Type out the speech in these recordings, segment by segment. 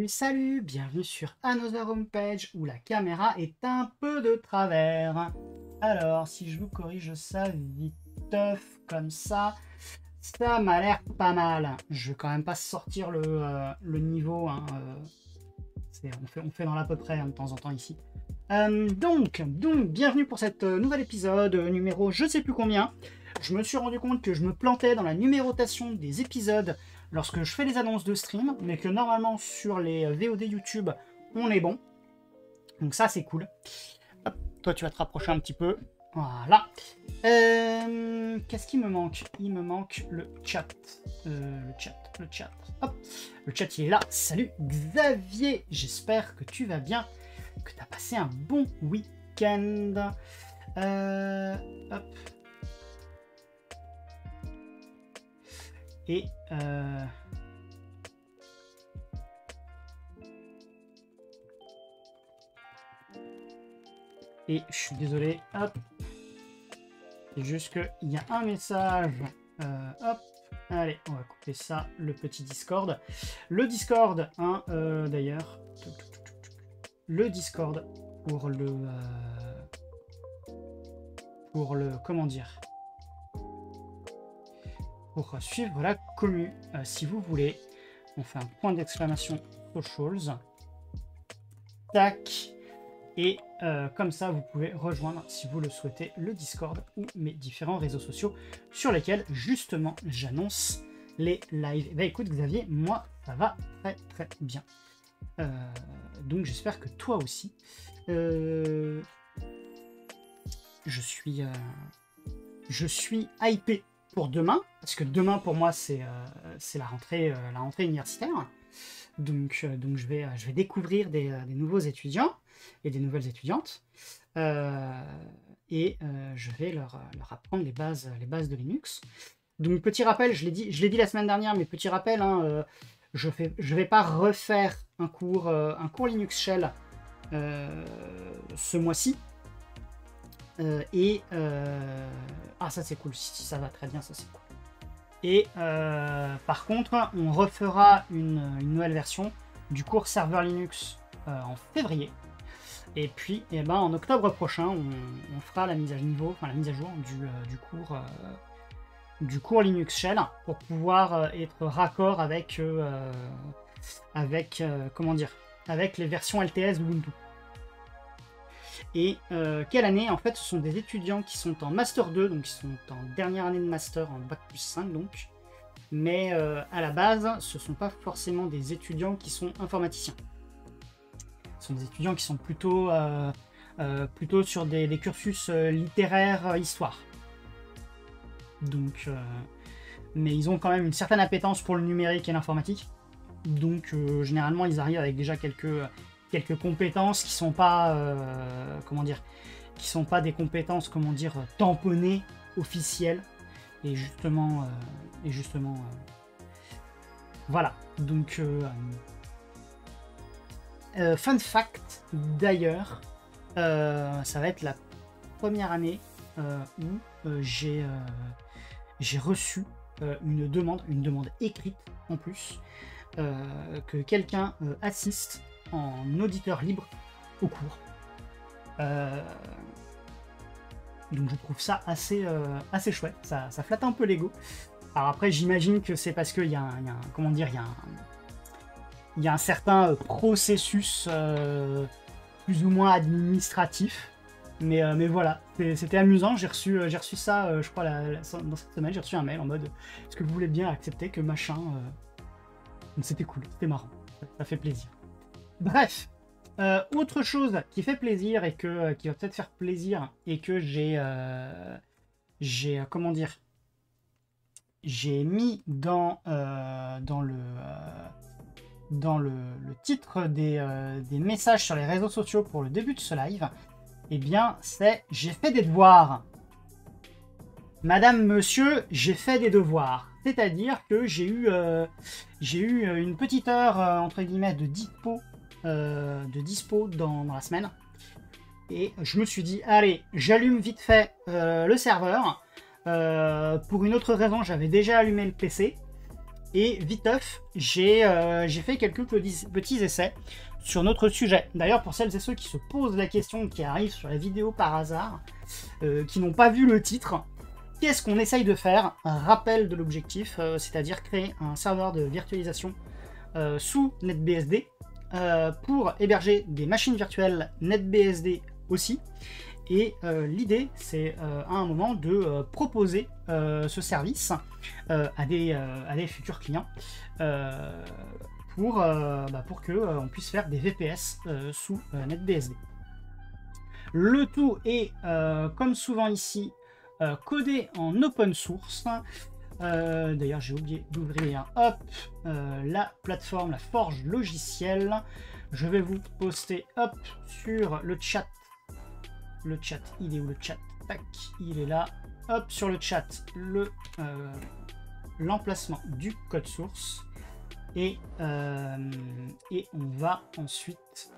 Salut, bienvenue sur Another Homepage où la caméra est un peu de travers. Alors, si je vous corrige ça viteuf comme ça m'a l'air pas mal. Je vais quand même pas sortir le niveau, hein, on fait dans l'à peu près hein, de temps en temps ici. Donc, bienvenue pour cet nouvel épisode numéro je sais plus combien. Je me suis rendu compte que je me plantais dans la numérotation des épisodes lorsque je fais les annonces de stream, mais que normalement sur les VOD YouTube, on est bon. Donc ça, c'est cool. Hop, toi, tu vas te rapprocher un petit peu. Voilà. Qu'est-ce qui me manque? Il me manque le chat. Le chat. Hop, le chat, il est là. Salut Xavier, j'espère que tu vas bien, que tu as passé un bon week-end. Hop. Et je suis désolé, hop. C'est juste qu'il y a un message. Hop. Allez, on va couper ça, le petit Discord. Le Discord, hein, d'ailleurs. Le Discord pour le comment dire, pour suivre la commu, si vous voulez. On fait un point d'exclamation socials. Tac. Et comme ça, vous pouvez rejoindre, si vous le souhaitez, le Discord ou mes différents réseaux sociaux sur lesquels, justement, j'annonce les lives. Bah écoute, Xavier, moi, ça va très très bien. Donc j'espère que toi aussi. Je suis hypé pour demain, parce que demain, pour moi, c'est la rentrée universitaire. Donc je vais découvrir des nouveaux étudiants et des nouvelles étudiantes. Je vais leur apprendre les bases de Linux. Donc petit rappel, je l'ai dit la semaine dernière, mais petit rappel, hein, je vais pas refaire un cours Linux Shell ce mois-ci. Ça c'est cool, si ça va très bien, ça c'est cool. Et par contre, on refera une nouvelle version du cours serveur Linux en février. Et puis, en octobre prochain, on fera la mise à niveau, enfin la mise à jour du cours Linux Shell pour pouvoir être raccord avec les versions LTS d'Ubuntu. Et quelle année? En fait, ce sont des étudiants qui sont en Master 2, donc qui sont en dernière année de Master, en Bac plus 5 donc. Mais à la base, ce ne sont pas forcément des étudiants qui sont informaticiens. Ce sont des étudiants qui sont plutôt sur des cursus littéraires, histoire. Donc, mais ils ont quand même une certaine appétence pour le numérique et l'informatique. Donc, généralement, ils arrivent avec déjà quelques compétences qui sont pas des compétences tamponnées, officielles, et justement voilà. Donc fun fact d'ailleurs, ça va être la première année où j'ai reçu une demande écrite en plus, que quelqu'un assiste en auditeur libre au cours. Donc je trouve ça assez chouette, ça flatte un peu l'ego. Alors après, j'imagine que c'est parce qu'il y a un certain processus plus ou moins administratif. Mais voilà, c'était amusant. J'ai reçu ça, je crois, dans cette semaine, j'ai reçu un mail en mode est-ce que vous voulez bien accepter que machin. Donc c'était cool, c'était marrant, ça fait plaisir. Bref, autre chose qui fait plaisir et qui va peut-être faire plaisir et que j'ai mis dans le titre des messages sur les réseaux sociaux pour le début de ce live, eh bien c'est j'ai fait des devoirs. Madame, monsieur, j'ai fait des devoirs. C'est-à-dire que j'ai eu une petite heure entre guillemets de dispo dans la semaine. Et je me suis dit, allez, j'allume vite fait le serveur. Pour une autre raison, j'avais déjà allumé le PC. Et viteuf, j'ai fait quelques petits essais sur notre sujet. D'ailleurs, pour celles et ceux qui se posent la question, qui arrivent sur la vidéo par hasard, qui n'ont pas vu le titre, qu'est-ce qu'on essaye de faire? Un rappel de l'objectif, c'est-à-dire créer un serveur de virtualisation sous NetBSD pour héberger des machines virtuelles NetBSD aussi. Et l'idée, c'est à un moment de proposer ce service à des futurs clients pour qu'on puisse faire des VPS sous NetBSD. Le tout est, comme souvent ici, codé en open source. D'ailleurs, j'ai oublié d'ouvrir la plateforme, la forge logicielle. Je vais vous poster sur le chat. Le chat, il est où le chat? Tac, il est là. Hop, sur le chat, l'emplacement du code source. Et on va ensuite...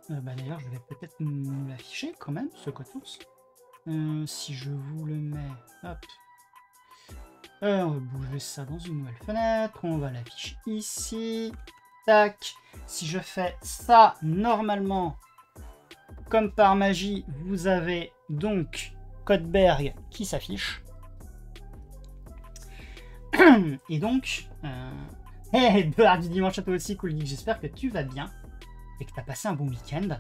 d'ailleurs, je vais peut-être l'afficher quand même, ce code source. Si je vous le mets... Hop. On va bouger ça dans une nouvelle fenêtre. On va l'afficher ici. Tac. Si je fais ça, normalement, comme par magie, vous avez donc Codeberg qui s'affiche. Et donc... Hey, Beurre du dimanche à toi aussi, cool. J'espère que tu vas bien et que tu as passé un bon week-end.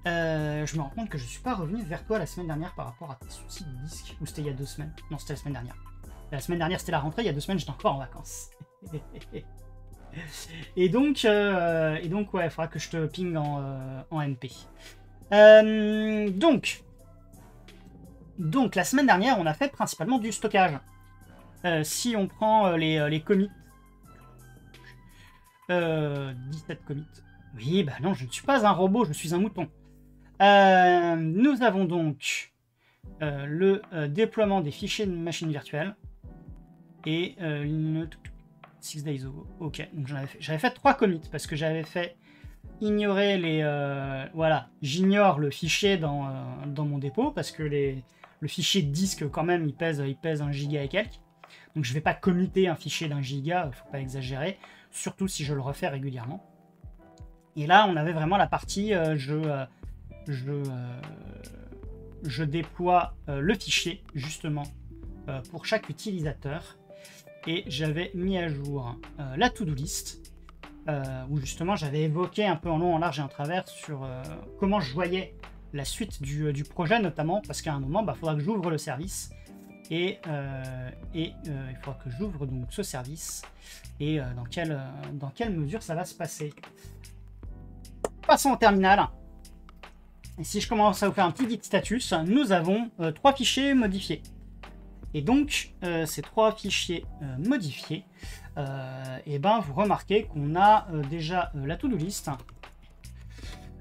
Je me rends compte que je suis pas revenu vers toi la semaine dernière par rapport à tes soucis de disque. Ou c'était il y a 2 semaines? Non, c'était la semaine dernière. La semaine dernière, c'était la rentrée. Il y a 2 semaines, j'étais encore en vacances. Et donc, ouais, il faudra que je te ping en MP. Donc, la semaine dernière, on a fait principalement du stockage. Si on prend les commits, 17 commits. Oui, bah non, je ne suis pas un robot, je suis un mouton. Nous avons donc le déploiement des fichiers de machines virtuelles et 6 days ago. Ok, donc j'avais fait 3 commits parce que j'avais fait ignorer les... voilà, j'ignore le fichier dans mon dépôt parce que le fichier de disque quand même il pèse 1 giga et quelques. Donc je ne vais pas committer un fichier d'1 giga, il ne faut pas exagérer, surtout si je le refais régulièrement. Et là on avait vraiment la partie je déploie le fichier justement pour chaque utilisateur. Et j'avais mis à jour la to-do list, où justement j'avais évoqué un peu en long, en large et en travers sur comment je voyais la suite du projet, notamment parce qu'à un moment, il faudra que j'ouvre le service, et il faudra que j'ouvre donc ce service, et dans quelle mesure ça va se passer. Passons au terminal. Et si je commence à vous faire un petit guide status, nous avons 3 fichiers modifiés. Et donc, ces 3 fichiers modifiés, et vous remarquez qu'on a déjà la to-do list.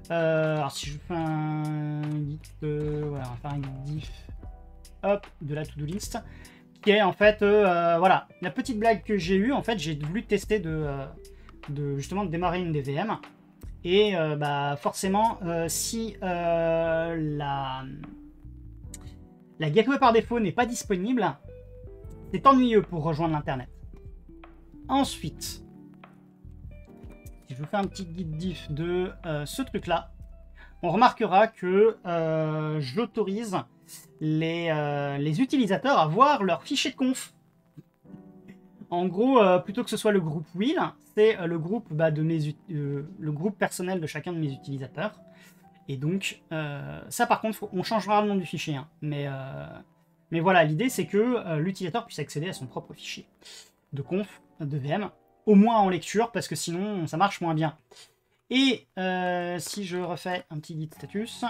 Alors, si je fais un git, voilà, on va faire un diff de la to-do list, qui est en fait, voilà, la petite blague que j'ai eue. En fait, j'ai voulu tester justement de démarrer une DVM. Et forcément, si la gateway par défaut n'est pas disponible, c'est ennuyeux pour rejoindre l'internet. Ensuite, si je vous fais un petit guide diff de ce truc là, on remarquera que j'autorise les utilisateurs à voir leur fichier de conf. En gros, plutôt que ce soit le groupe Will, c'est le groupe le groupe personnel de chacun de mes utilisateurs. Et donc, ça par contre, on changera le nom du fichier. Hein. Mais voilà, l'idée c'est que l'utilisateur puisse accéder à son propre fichier de conf, de VM, au moins en lecture, parce que sinon ça marche moins bien. Et si je refais un petit git status,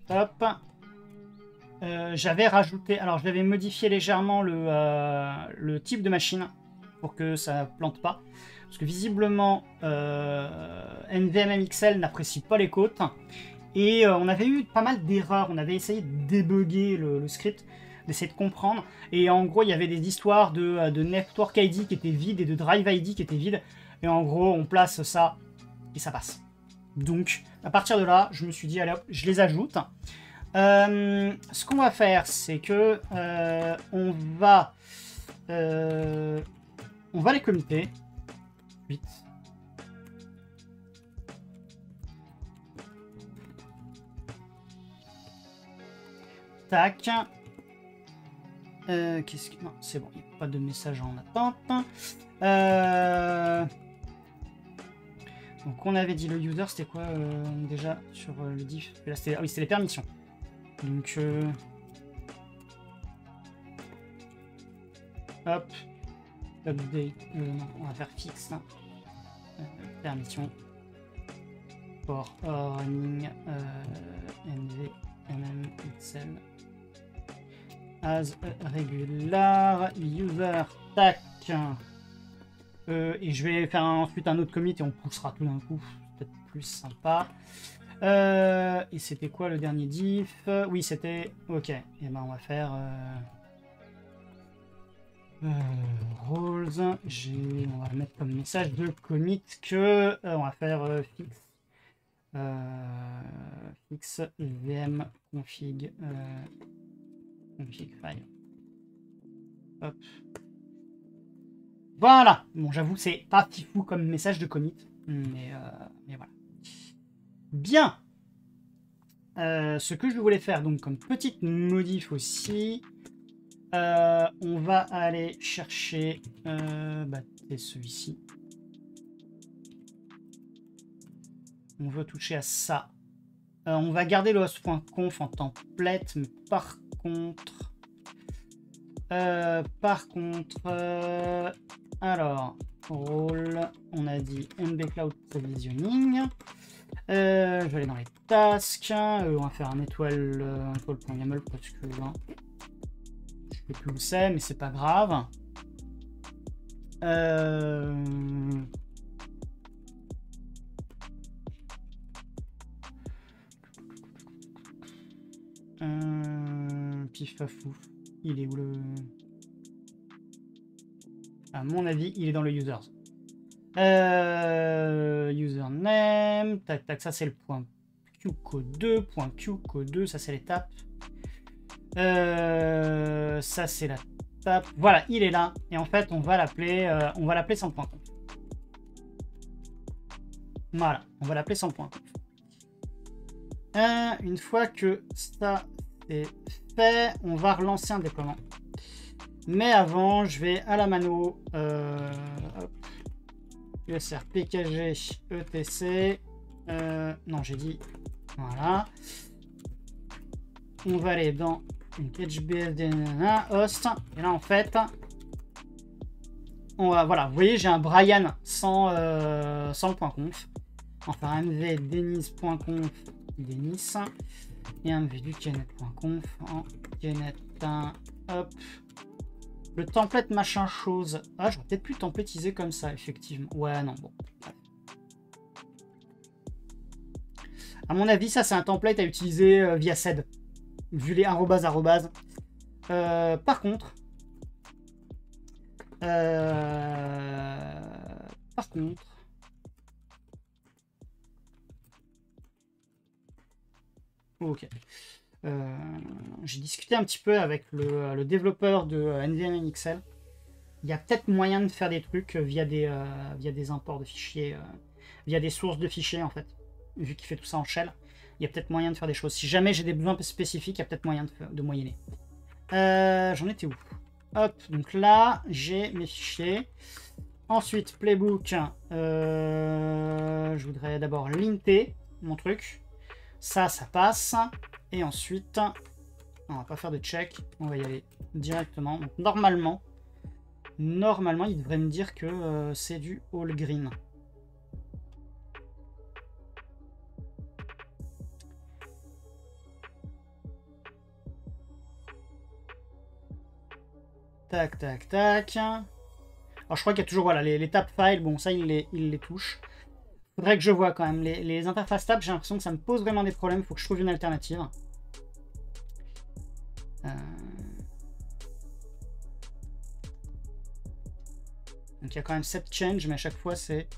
hop, j'avais rajouté, alors je l'avais modifié légèrement le type de machine pour que ça plante pas. Parce que visiblement, NVMe-XL n'apprécie pas les côtes. Et on avait eu pas mal d'erreurs. On avait essayé de débugger le script, d'essayer de comprendre. Et en gros, il y avait des histoires de Network ID qui étaient vides et de Drive ID qui étaient vides. Et en gros, on place ça et ça passe. Donc, à partir de là, je me suis dit, allez hop, je les ajoute. Ce qu'on va faire, c'est que on va les commiter. 8. Tac. Qu'est-ce que... Non, c'est bon, il n'y a pas de message en attente. Donc on avait dit le user, c'était quoi déjà sur le diff? Là, ah oui, c'était les permissions. Donc hop, update, non, on va faire fixe. Permission for running NV XL as a regular user. Tac. Et je vais faire ensuite un autre commit et on poussera tout d'un coup, peut-être plus sympa. Et c'était quoi le dernier diff? Oui, c'était... Ok, et ben on va faire... roles, on va mettre comme message de commit que... on va faire fixe vm config config file. Hop. Voilà. Bon, j'avoue, c'est pas fifou comme message de commit, mais voilà. Bien. Ce que je voulais faire, donc, comme petite modif aussi, on va aller chercher c'est celui-ci. On veut toucher à ça. On va garder le host.conf en template, mais par contre, alors, rôle, on a dit MB Cloud Provisioning. Je vais aller dans les tasks. On va faire un étoile.yaml parce que là, je sais plus où c'est, mais c'est pas grave. Pifafou, il est où le... À mon avis, il est dans le users. Username, tac tac, ça c'est le point QCode2, point QCode2, ça c'est l'étape. Ça c'est la tape. Voilà, il est là. Et en fait, on va l'appeler sans point conf. Voilà, on va l'appeler sans point conf. Une fois que ça est fait, on va relancer un déploiement. Mais avant, je vais à la mano USR PKG ETC. Non, j'ai dit voilà. On va aller dans une catchbsd host. Et là, en fait, on va voilà. Vous voyez, j'ai un Brian sans le point conf. On va faire mv denis.conf denis et mv du knet.conf en knet. Hop. Le template machin chose. Ah, j'aurais peut-être pu templétiser comme ça, effectivement. Ouais, non, bon. À mon avis, ça, c'est un template à utiliser via sed. Vu les arrobase. Par contre... Ok. J'ai discuté un petit peu avec le développeur de NVMe XL. Il y a peut-être moyen de faire des trucs via des imports de fichiers, via des sources de fichiers en fait. Vu qu'il fait tout ça en shell, il y a peut-être moyen de faire des choses. Si jamais j'ai des besoins spécifiques, il y a peut-être moyen de moyenner. J'en étais où? Hop, donc là, j'ai mes fichiers. Ensuite, Playbook. Je voudrais d'abord linter mon truc. Ça passe. Et ensuite, on va pas faire de check. On va y aller directement. Donc, normalement, il devrait me dire que c'est du all green. Tac, tac, tac. Alors, je crois qu'il y a toujours voilà, les tab files. Bon, ça, il les touche. Faudrait que je vois quand même. Les interfaces tab, j'ai l'impression que ça me pose vraiment des problèmes. Il faut que je trouve une alternative. Donc, il y a quand même 7 change, mais à chaque fois, c'est...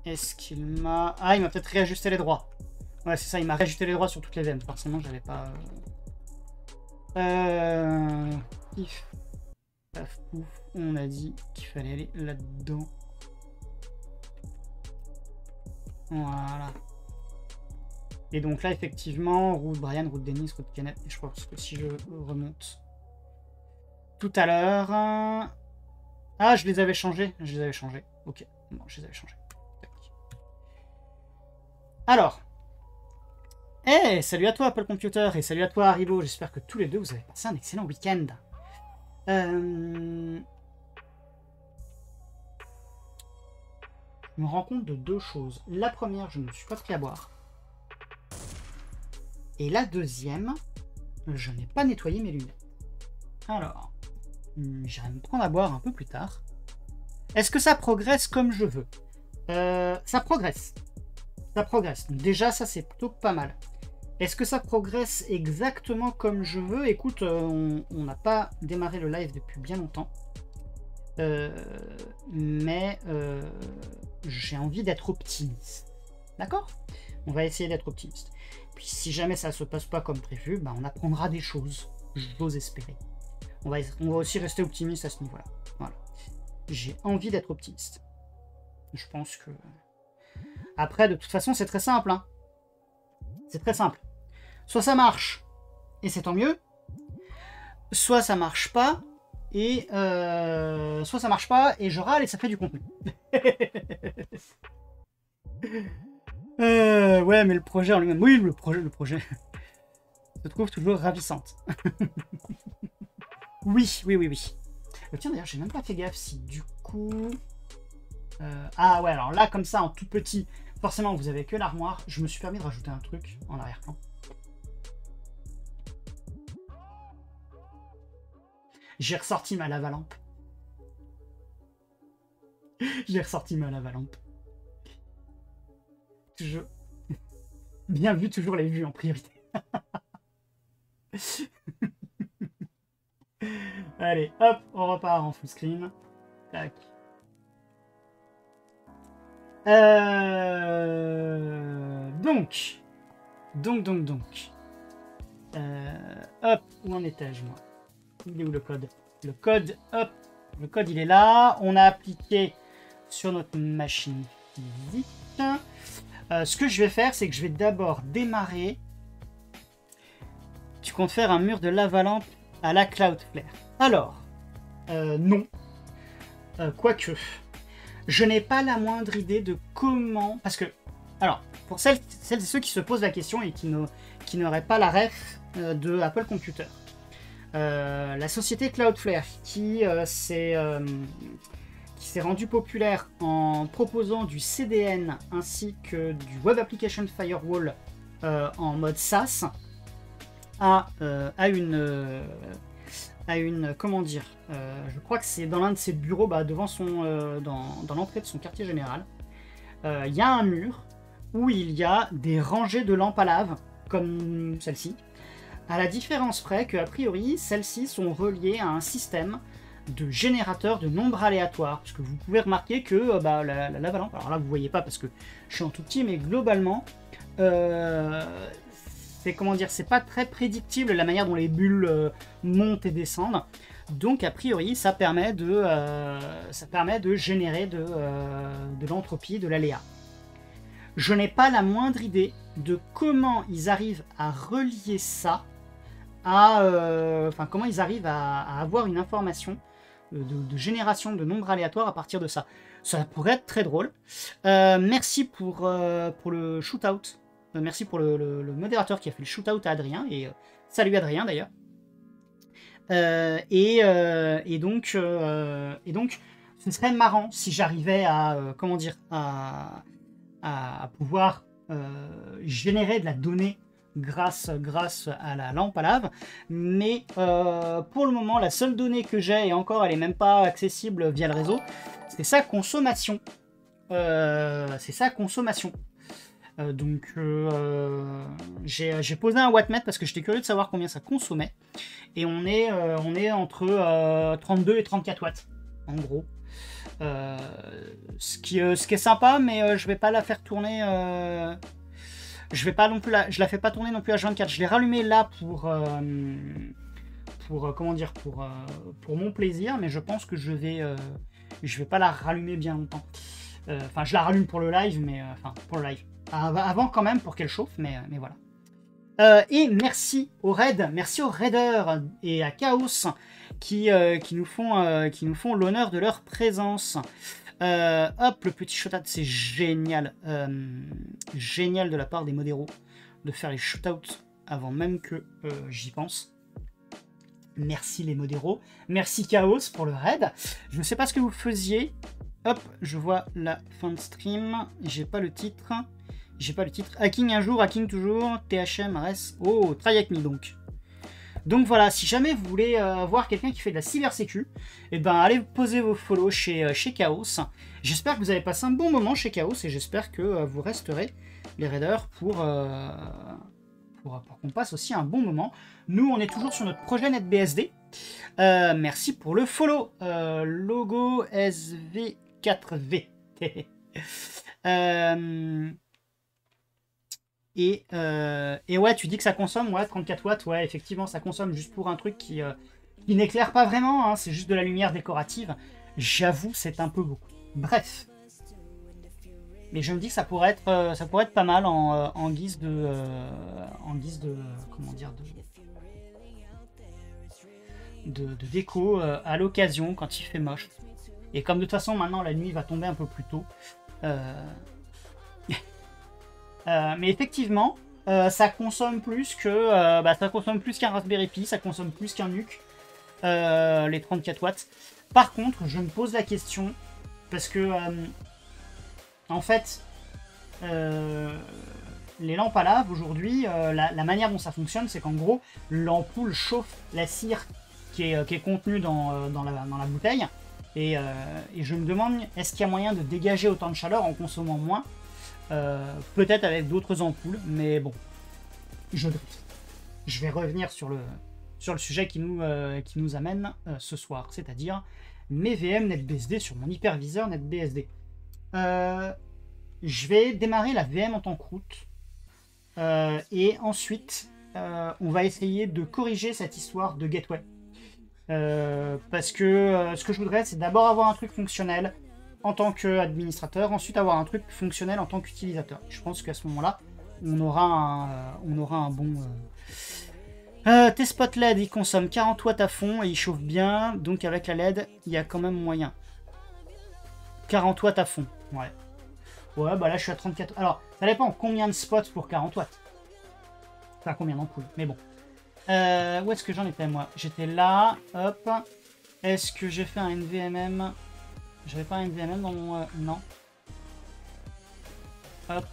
Est-ce qu'il m'a... Ah, il m'a peut-être réajusté les droits. Ouais, c'est ça, il m'a réajusté les droits sur toutes les VM. Forcément, j'avais pas... Pif. Paf, pouf. On a dit qu'il fallait aller là-dedans. Voilà. Et donc là, effectivement, route Brian, route Denis, route Kenneth. Et je pense que si je remonte tout à l'heure... Ah, je les avais changés. Je les avais changés. Ok. Bon, je les avais changés. Alors. Hey, salut à toi, Apple Computer. Et salut à toi, Haribo. J'espère que tous les deux, vous avez passé un excellent week-end. Je me rends compte de deux choses. La première, je ne me suis pas pris à boire. Et la deuxième, je n'ai pas nettoyé mes lunettes. Alors, j'irai me prendre à boire un peu plus tard. Est-ce que ça progresse comme je veux? Ça progresse. Ça progresse. Déjà, ça, c'est plutôt pas mal. Est-ce que ça progresse exactement comme je veux? Écoute, on n'a pas démarré le live depuis bien longtemps. Mais j'ai envie d'être optimiste. D'accord? On va essayer d'être optimiste. Puis si jamais ça se passe pas comme prévu, bah, on apprendra des choses. J'ose espérer. On va aussi rester optimiste à ce niveau-là. Voilà. J'ai envie d'être optimiste. Je pense que... Après, de toute façon, c'est très simple. Hein. C'est très simple. Soit ça marche, et c'est tant mieux. Soit ça marche pas, et soit ça marche pas, et je râle, et ça fait du contenu. Ouais, mais le projet en lui-même... Oui, le projet se trouve toujours ravissante. Oui. Tiens, d'ailleurs, j'ai même pas fait gaffe si du coup... Ah ouais, alors là, comme ça, en tout petit, forcément, vous avez que l'armoire. Je me suis permis de rajouter un truc en arrière-plan. J'ai ressorti ma lave-lampe. J'ai ressorti ma lave-lampe. Toujours... Bien vu, toujours les vues en priorité. Allez, hop, on repart en full screen. Tac. Donc. Hop, où en étais-je, moi? Il est où le code? Le code, hop, le code il est là. On a appliqué sur notre machine physique. Ce que je vais faire, c'est que je vais d'abord démarrer. Tu comptes faire un mur de lava-lampe à la Cloudflare? Alors, non. Quoique, je n'ai pas la moindre idée de comment... Parce que, alors, pour celles et ceux qui se posent la question et qui n'auraient pas la ref de Apple Computer, la société Cloudflare qui s'est rendue populaire en proposant du CDN ainsi que du Web Application Firewall en mode SaaS a une comment dire, je crois que c'est dans l'un de ses bureaux, devant dans l'entrée de son quartier général, il y a un mur où il y a des rangées de lampes à lave comme celle-ci, à la différence près que a priori celles-ci sont reliées à un système de générateur de nombres aléatoires, parce que vous pouvez remarquer que la lave-lampe, alors là vous voyez pas parce que je suis en tout petit, mais globalement c'est comment dire, c'est pas très prédictible la manière dont les bulles montent et descendent. Donc a priori ça permet de générer de l'entropie, de l'aléa. Je n'ai pas la moindre idée de comment ils arrivent à relier ça à... comment ils arrivent à avoir une information de génération de nombres aléatoires à partir de ça. Ça pourrait être très drôle. Merci pour le shootout. Merci pour le modérateur qui a fait le shootout à Adrien. Et salut Adrien d'ailleurs. Et donc, ce serait marrant si j'arrivais à comment dire, à pouvoir générer de la donnée grâce à la lampe à lave. Mais pour le moment, la seule donnée que j'ai, et encore elle est même pas accessible via le réseau, c'est sa consommation. Donc j'ai posé un wattmètre parce que j'étais curieux de savoir combien ça consommait. Et on est entre 32 et 34 watts, en gros. Ce qui est sympa, mais je vais pas la faire tourner. Je vais pas non plus je la fais pas tourner non plus H24. Je l'ai rallumée là comment dire, pour mon plaisir, mais je pense que je vais pas la rallumer bien longtemps. Enfin, je la rallume pour le live, mais enfin pour le live. Avant quand même pour qu'elle chauffe, mais voilà. Et merci aux raids, merci aux raiders et à Chaos qui nous font l'honneur de leur présence. Hop, le petit shootout, c'est génial. Génial de la part des modéros de faire les shootouts avant même que j'y pense. Merci les modéros. Merci Chaos pour le raid. Je ne sais pas ce que vous faisiez. Hop, je vois la fin de stream. J'ai pas le titre. Hacking un jour, hacking toujours. THM, RS. Oh, try avec me donc. Donc voilà, si jamais vous voulez voir quelqu'un qui fait de la cybersécu, eh ben allez poser vos follow chez Chaos. J'espère que vous avez passé un bon moment chez Chaos et j'espère que vous resterez les raiders pour qu'on passe aussi un bon moment. Nous, on est toujours sur notre projet NetBSD. Merci pour le follow. Logo SV4V. Et ouais, tu dis que ça consomme, ouais, 34 watts, ouais, effectivement, ça consomme juste pour un truc qui n'éclaire pas vraiment, hein, c'est juste de la lumière décorative. J'avoue, c'est un peu beaucoup. Bref. Mais je me dis que ça pourrait être pas mal en guise de comment dire, de déco à l'occasion quand il fait moche. Et comme de toute façon maintenant la nuit va tomber un peu plus tôt. Mais effectivement, ça consomme plus qu'un Raspberry Pi, ça consomme plus qu'un NUC, les 34 watts. Par contre, je me pose la question, parce que, en fait, les lampes à lave, aujourd'hui, la manière dont ça fonctionne, c'est qu'en gros, l'ampoule chauffe la cire qui est contenue dans la bouteille, et je me demande, est-ce qu'il y a moyen de dégager autant de chaleur en consommant moins? Peut-être avec d'autres ampoules, mais bon, je vais revenir sur le sujet qui nous amène ce soir, c'est-à-dire mes VM NetBSD sur mon hyperviseur NetBSD. Je vais démarrer la VM en tant que route et ensuite on va essayer de corriger cette histoire de gateway. Parce que ce que je voudrais, c'est d'abord avoir un truc fonctionnel en tant qu'administrateur, ensuite avoir un truc fonctionnel en tant qu'utilisateur. Je pense qu'à ce moment-là, on aura un bon... tes spots LED, ils consomment 40 watts à fond et ils chauffent bien, donc avec la LED, il y a quand même moyen. 40 watts à fond, ouais. Ouais, bah là, je suis à 34... Alors, ça dépend combien de spots pour 40 watts. Enfin, combien d'ampoules, mais bon. Où est-ce que j'en étais, moi? J'étais là, hop. Est-ce que j'ai fait un NVMM? J'avais pas un NVMM dans mon... non. Hop.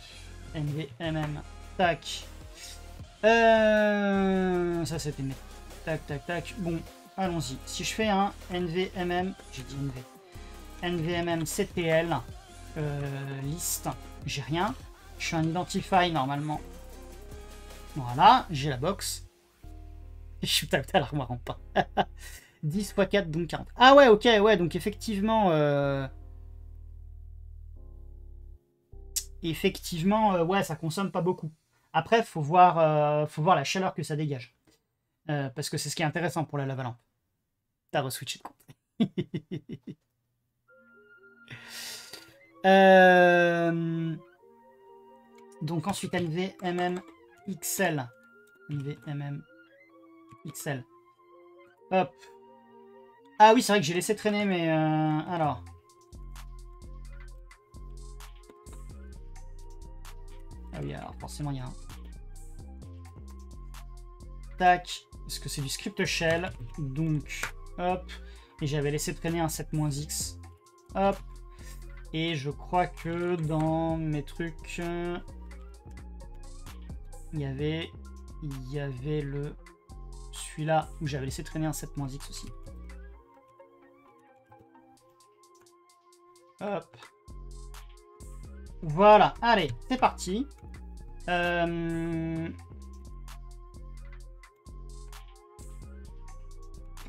NVMM. Tac. Ça c'était mes... Tac, tac, tac. Bon, allons-y. Si je fais un NVMM... J'ai dit NV. NVMM CTL. Liste. J'ai rien. Je suis un Identify normalement. Voilà. J'ai la box. Je suis à l'armoire en pain. 10 x 4, donc 40. Ah ouais, ok, ouais, donc effectivement... ouais, ça consomme pas beaucoup. Après, faut voir la chaleur que ça dégage. Parce que c'est ce qui est intéressant pour la lave-lampe. T'as re-switché de compte. Donc ensuite, NVMM XL. NVMM XL. Hop. Ah oui, c'est vrai que j'ai laissé traîner, mais alors. Ah oui, alors forcément, il y a un. Tac. Parce que c'est du script shell. Donc, hop. Et j'avais laissé traîner un 7-X. Hop. Et je crois que dans mes trucs, il y avait le... Celui-là où j'avais laissé traîner un 7-X aussi. Hop. Voilà, allez, c'est parti.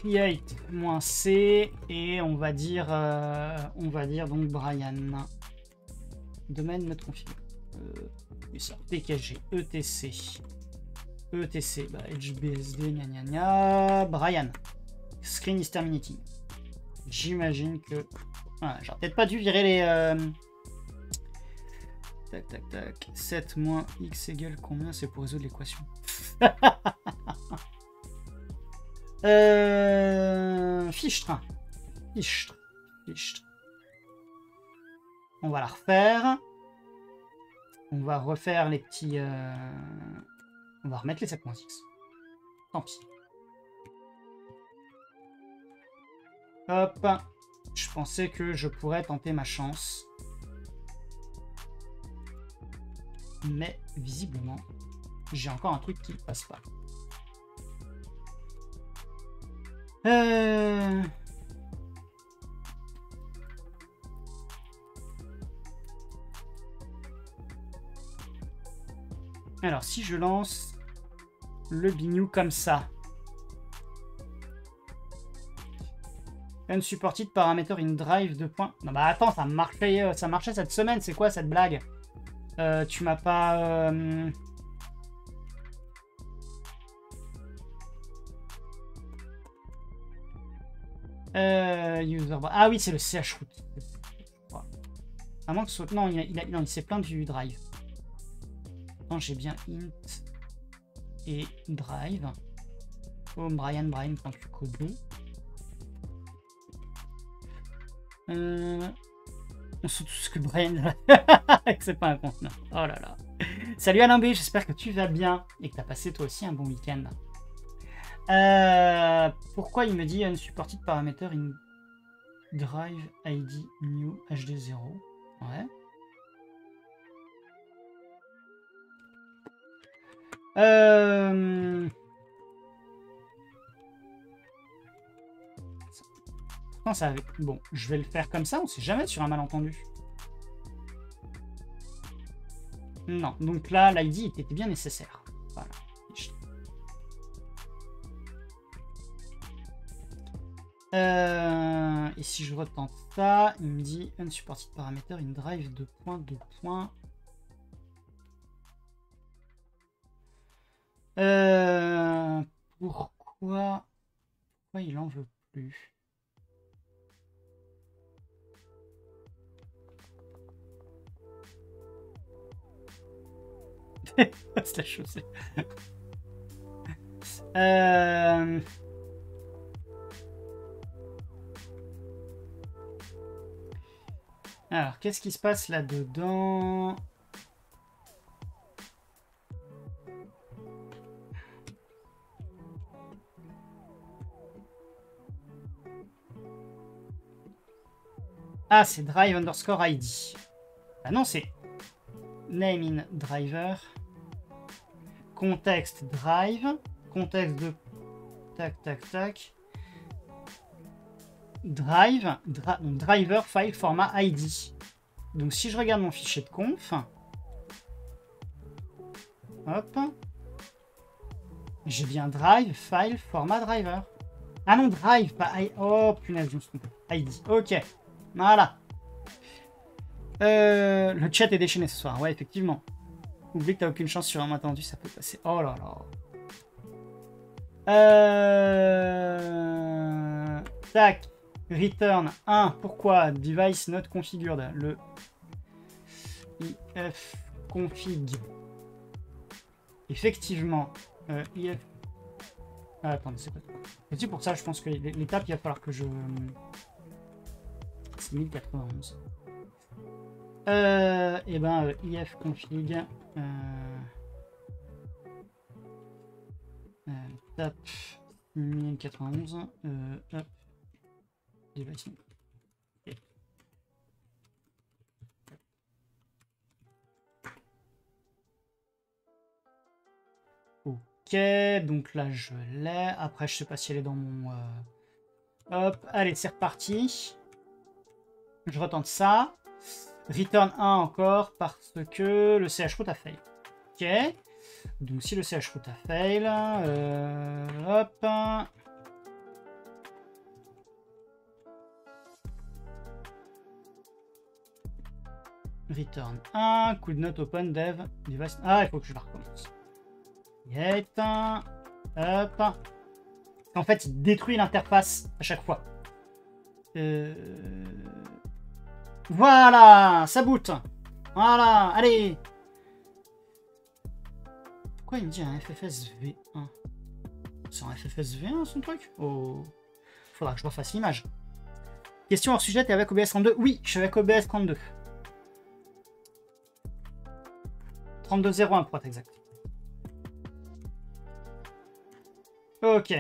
create -c et on va dire donc Brian. Domaine notre config. Oui, ça, TKG, ETC. ETC, bah, HBSD, gna gna gna. Brian. Screen is terminating. J'imagine que. Voilà, j'aurais peut-être pas dû virer les. Tac, tac, tac. 7 moins x égale combien? C'est pour résoudre l'équation. Fichtre. Fichtre. Fichtre. On va la refaire. On va refaire les petits... On va remettre les 7.6. Tant pis. Hop. Je pensais que je pourrais tenter ma chance. Mais visiblement, j'ai encore un truc qui ne passe pas. Alors, si je lance le bignou comme ça. Unsupported parameter in drive de points. Non bah attends, ça marchait cette semaine, c'est quoi cette blague? Tu m'as pas... user... Ah oui, c'est le chroot. À moins que ce soit... Non, il s'est plaint du drive. Attends, j'ai bien int et drive. Home Brian quand tu codes. On sait tout ce que Brian... C'est pas un contenant. Oh là là. Salut Alain B, j'espère que tu vas bien et que tu as passé toi aussi un bon week-end. Pourquoi il me dit unsupported parameter in drive id new hd0? Ouais. Non, ça... Bon, je vais le faire comme ça, on sait jamais sur un malentendu. Non, donc là, l'ID était bien nécessaire. Voilà. Et si je retente ça, il me dit unsupported parameter in drive de point. Pourquoi il en veut plus? C'est la chaussée. Alors, qu'est-ce qui se passe là-dedans? Ah, c'est drive underscore ID. Ah non, c'est name in driver. Contexte drive. Contexte de... Tac, tac, tac. Drive. Donc driver file format ID. Donc si je regarde mon fichier de conf. Hop. J'ai bien drive file format driver. Ah non, drive, pas ID. Oh punaise, je me suis trompé. ID. Ok. Voilà. Le chat est déchaîné ce soir. Ouais, effectivement. Oublie que t'as aucune chance sur un attendu, ça peut passer. Oh là là. Tac. Return 1. Pourquoi? Device not configured. Le if config. Effectivement. if. Ah, attendez, c'est pas. C'est pour ça, je pense que l'étape, il va falloir que je. C'est 1091. Et ben if config tap 1091 hop device. Ok, donc là je l'ai. Après je sais pas si elle est dans mon hop, allez c'est reparti. Je retente ça. Return 1 encore parce que le chroot a fail. Ok. Donc si le chroot a fail, hop. Return 1, could not open dev device. Ah, il faut que je la recommence. Get. Hop. En fait, il détruit l'interface à chaque fois. Voilà, ça boot. Voilà, allez. Pourquoi il me dit un FFS V1? C'est un FFS V1 son truc? Oh. Faudra que je refasse l'image. Question hors sujet, t'es avec OBS 32? Oui, je suis avec OBS 32. 32.01 pour être exact. Ok.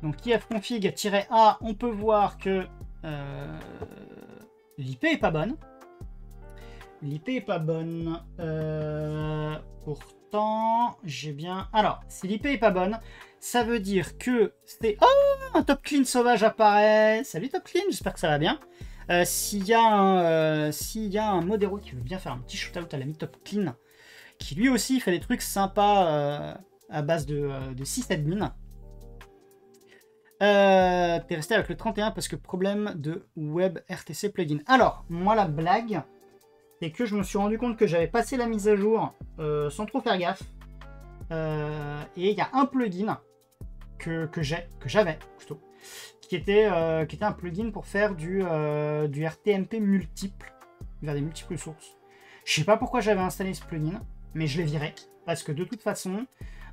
Donc ifconfig-a, on peut voir que l'IP est pas bonne. L'IP est pas bonne. Pourtant, j'ai bien... Alors, si l'IP est pas bonne, ça veut dire que c'est... Oh, un top clean sauvage apparaît. Salut top clean, j'espère que ça va bien. S'il y a un modéro qui veut bien faire un petit shoot-out à l'ami top clean, qui lui aussi fait des trucs sympas à base de sysadmin. T'es resté avec le 31 parce que problème de WebRTC plugin. Alors, moi la blague, c'est que je me suis rendu compte que j'avais passé la mise à jour sans trop faire gaffe. Et il y a un plugin que j'avais plutôt, qui était un plugin pour faire du RTMP multiple, vers des multiples sources. Je sais pas pourquoi j'avais installé ce plugin, mais je l'ai viré, parce que de toute façon,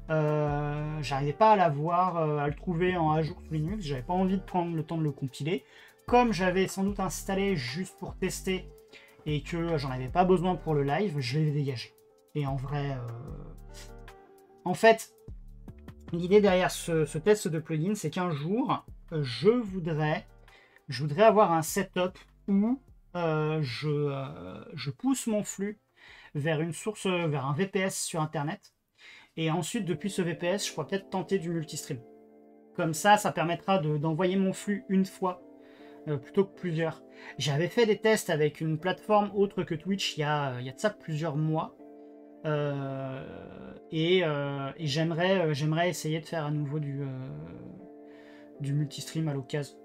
j'arrivais pas à l'avoir, à le trouver en à jour sous Linux, j'avais pas envie de prendre le temps de le compiler. Comme j'avais sans doute installé juste pour tester, et que j'en avais pas besoin pour le live, je l'ai dégagé. Et en vrai, en fait, l'idée derrière ce test de plugin, c'est qu'un jour, je voudrais avoir un setup où je pousse mon flux vers une source, vers un VPS sur Internet. Et ensuite, depuis ce VPS, je pourrais peut-être tenter du multistream. Comme ça, ça permettra d'envoyer mon flux une fois, plutôt que plusieurs. J'avais fait des tests avec une plateforme autre que Twitch il y a de ça plusieurs mois. Et j'aimerais essayer de faire à nouveau du multistream à l'occasion.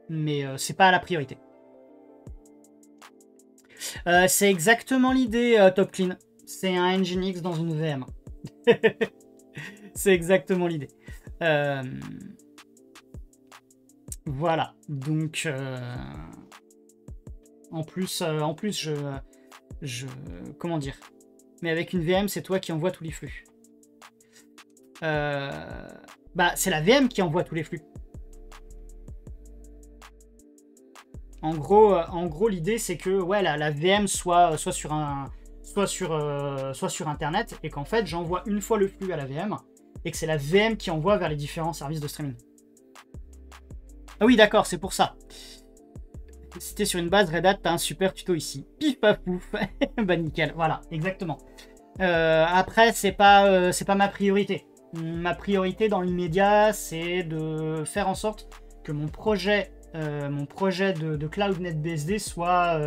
Mais c'est pas la priorité. C'est exactement l'idée, Top Clean. C'est un Nginx dans une VM. C'est exactement l'idée. Voilà. Donc, en plus, comment dire? Mais avec une VM, c'est toi qui envoie tous les flux. Bah, c'est la VM qui envoie tous les flux. En gros, l'idée c'est que ouais, la VM soit sur Internet et qu'en fait j'envoie une fois le flux à la VM et que c'est la VM qui envoie vers les différents services de streaming. Ah oui, d'accord, c'est pour ça. Si t'es sur une base Red Hat, t'as un super tuto ici. Pif paf pouf. Bah nickel, voilà, exactement. Après, c'est pas ma priorité. Ma priorité dans l'immédiat, c'est de faire en sorte que mon projet de Cloud NetBSD soit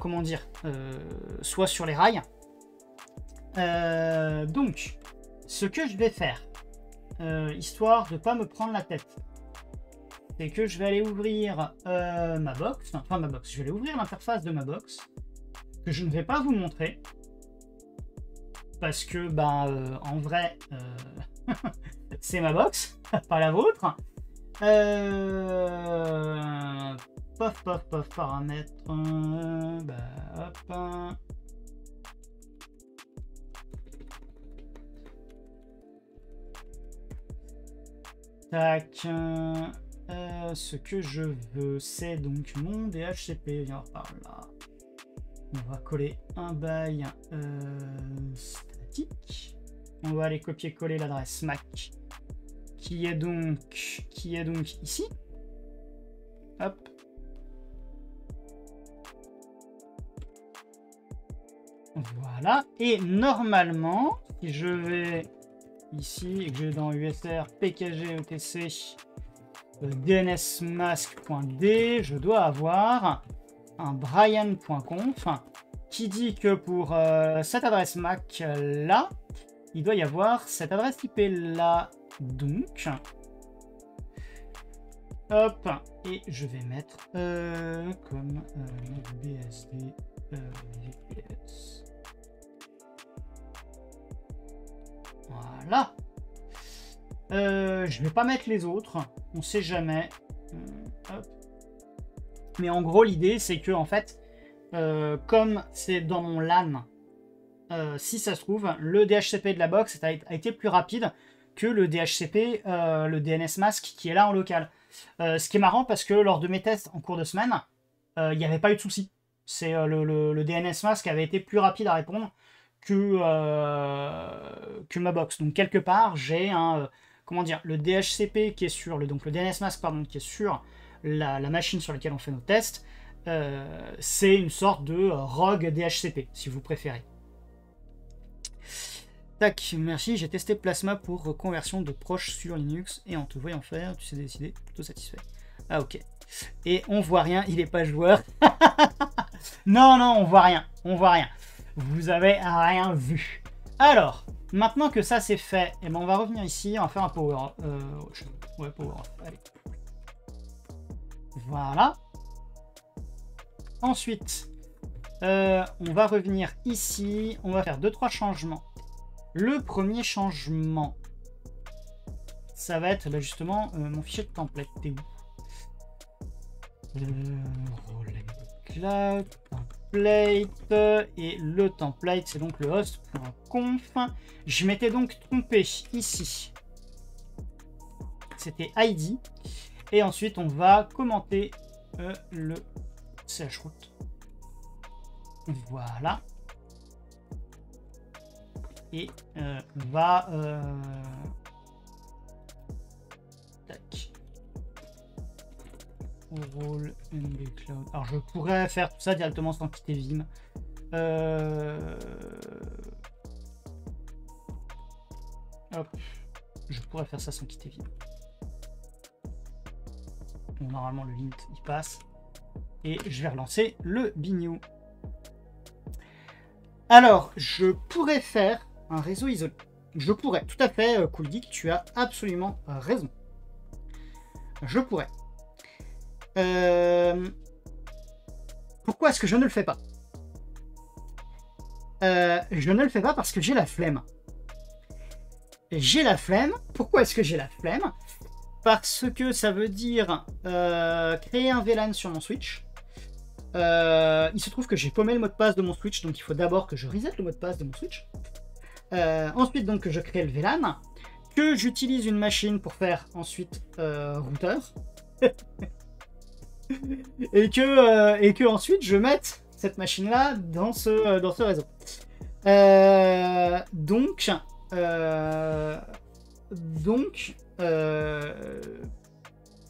comment dire, soit sur les rails. Donc, ce que je vais faire, histoire de pas me prendre la tête, c'est que je vais aller ouvrir ma box, enfin ma box, je vais aller ouvrir l'interface de ma box, que je ne vais pas vous montrer, parce que, en vrai, c'est ma box, pas la vôtre. Pof, paramètres, hop. Tac. Ce que je veux, c'est donc mon DHCP. Viens par là. On va coller un bail statique. On va aller copier-coller l'adresse MAC qui est donc ici. Hop. Voilà. Et normalement, si je vais ici et que je vais dans USR PKG ETC dnsmask.d, je dois avoir un brian.conf qui dit que pour cette adresse MAC là, il doit y avoir cette adresse IP là. Donc, Hop, et je vais mettre comme BSD VPS. Voilà. Je vais pas mettre les autres, on sait jamais. Hop. Mais en gros, l'idée, c'est que en fait, comme c'est dans mon LAN, si ça se trouve, le DHCP de la box a été plus rapide que le DHCP, le DNS mask qui est là en local. Ce qui est marrant parce que lors de mes tests en cours de semaine, il n'y avait pas eu de souci. C'est le DNS mask avait été plus rapide à répondre que ma box. Donc quelque part, j'ai un comment dire, le DHCP qui est sur donc le DNS mask pardon, qui est sur la machine sur laquelle on fait nos tests. C'est une sorte de rogue DHCP si vous préférez. Tac, merci, j'ai testé Plasma pour conversion de proche sur Linux et en te voyant faire, tu sais décider, plutôt satisfait. Ah ok. Et on voit rien, il est pas joueur. Non, non, on voit rien, on voit rien. Vous avez rien vu. Alors, maintenant que ça c'est fait, eh ben on va revenir ici, on va faire un power. Ouais, power off, allez. Voilà. Ensuite, on va revenir ici, on va faire 2-3 changements. Le premier changement, ça va être là, justement mon fichier de template. T'es où? Cloud, template, et le template, c'est donc le host.conf. Je m'étais donc trompé ici. C'était ID. Et ensuite, on va commenter le chroot. Voilà. Et on va tac. Roll NB Cloud. Alors je pourrais faire tout ça directement sans quitter Vim. Hop. Je pourrais faire ça sans quitter Vim. Bon, normalement le lint il passe. Et je vais relancer le bignou. Alors, je pourrais faire un réseau isolé. Je pourrais, tout à fait, Cool Geek, tu as absolument raison. Je pourrais. Pourquoi est-ce que je ne le fais pas? Je ne le fais pas parce que j'ai la flemme. J'ai la flemme. Pourquoi est-ce que j'ai la flemme? Parce que ça veut dire créer un VLAN sur mon Switch. Il se trouve que j'ai paumé le mot de passe de mon Switch, donc il faut d'abord que je reset le mot de passe de mon Switch. Ensuite, donc, que je crée le VLAN, que j'utilise une machine pour faire ensuite routeur, et que ensuite je mette cette machine-là dans ce réseau.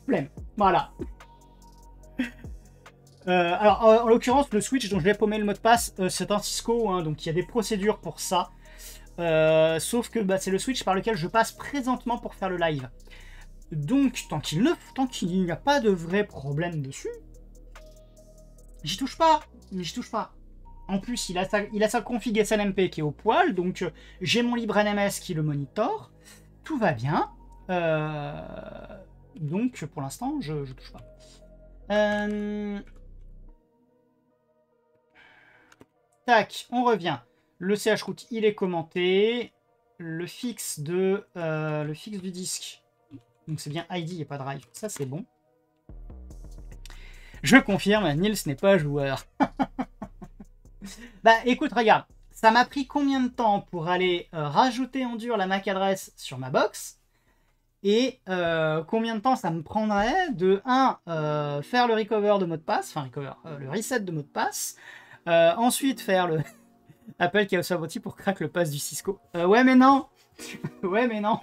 Flemme. Voilà. Alors, en l'occurrence, le Switch dont je vais paumer le mot de passe, c'est un Cisco, hein, donc il y a des procédures pour ça. Sauf que c'est le Switch par lequel je passe présentement pour faire le live. Donc, tant qu'il n'y a pas de vrai problème dessus, j'y touche pas. J'y touche pas. En plus, il a sa config SNMP qui est au poil, donc j'ai mon LibreNMS qui le monitore. Tout va bien. Donc, pour l'instant, je touche pas. Tac, on revient. Le chroot, il est commenté. Le fixe du disque. Donc c'est bien ID et pas drive. Ça, c'est bon. Je confirme, Nils n'est pas joueur. Bah écoute, regarde. Ça m'a pris combien de temps pour aller rajouter en dur la MAC adresse sur ma box? Et combien de temps ça me prendrait de faire le recover de mot de passe, enfin le reset de mot de passe, ensuite faire le appel Chaos Abruti pour crack le pass du Cisco. Ouais mais non. Ouais mais non.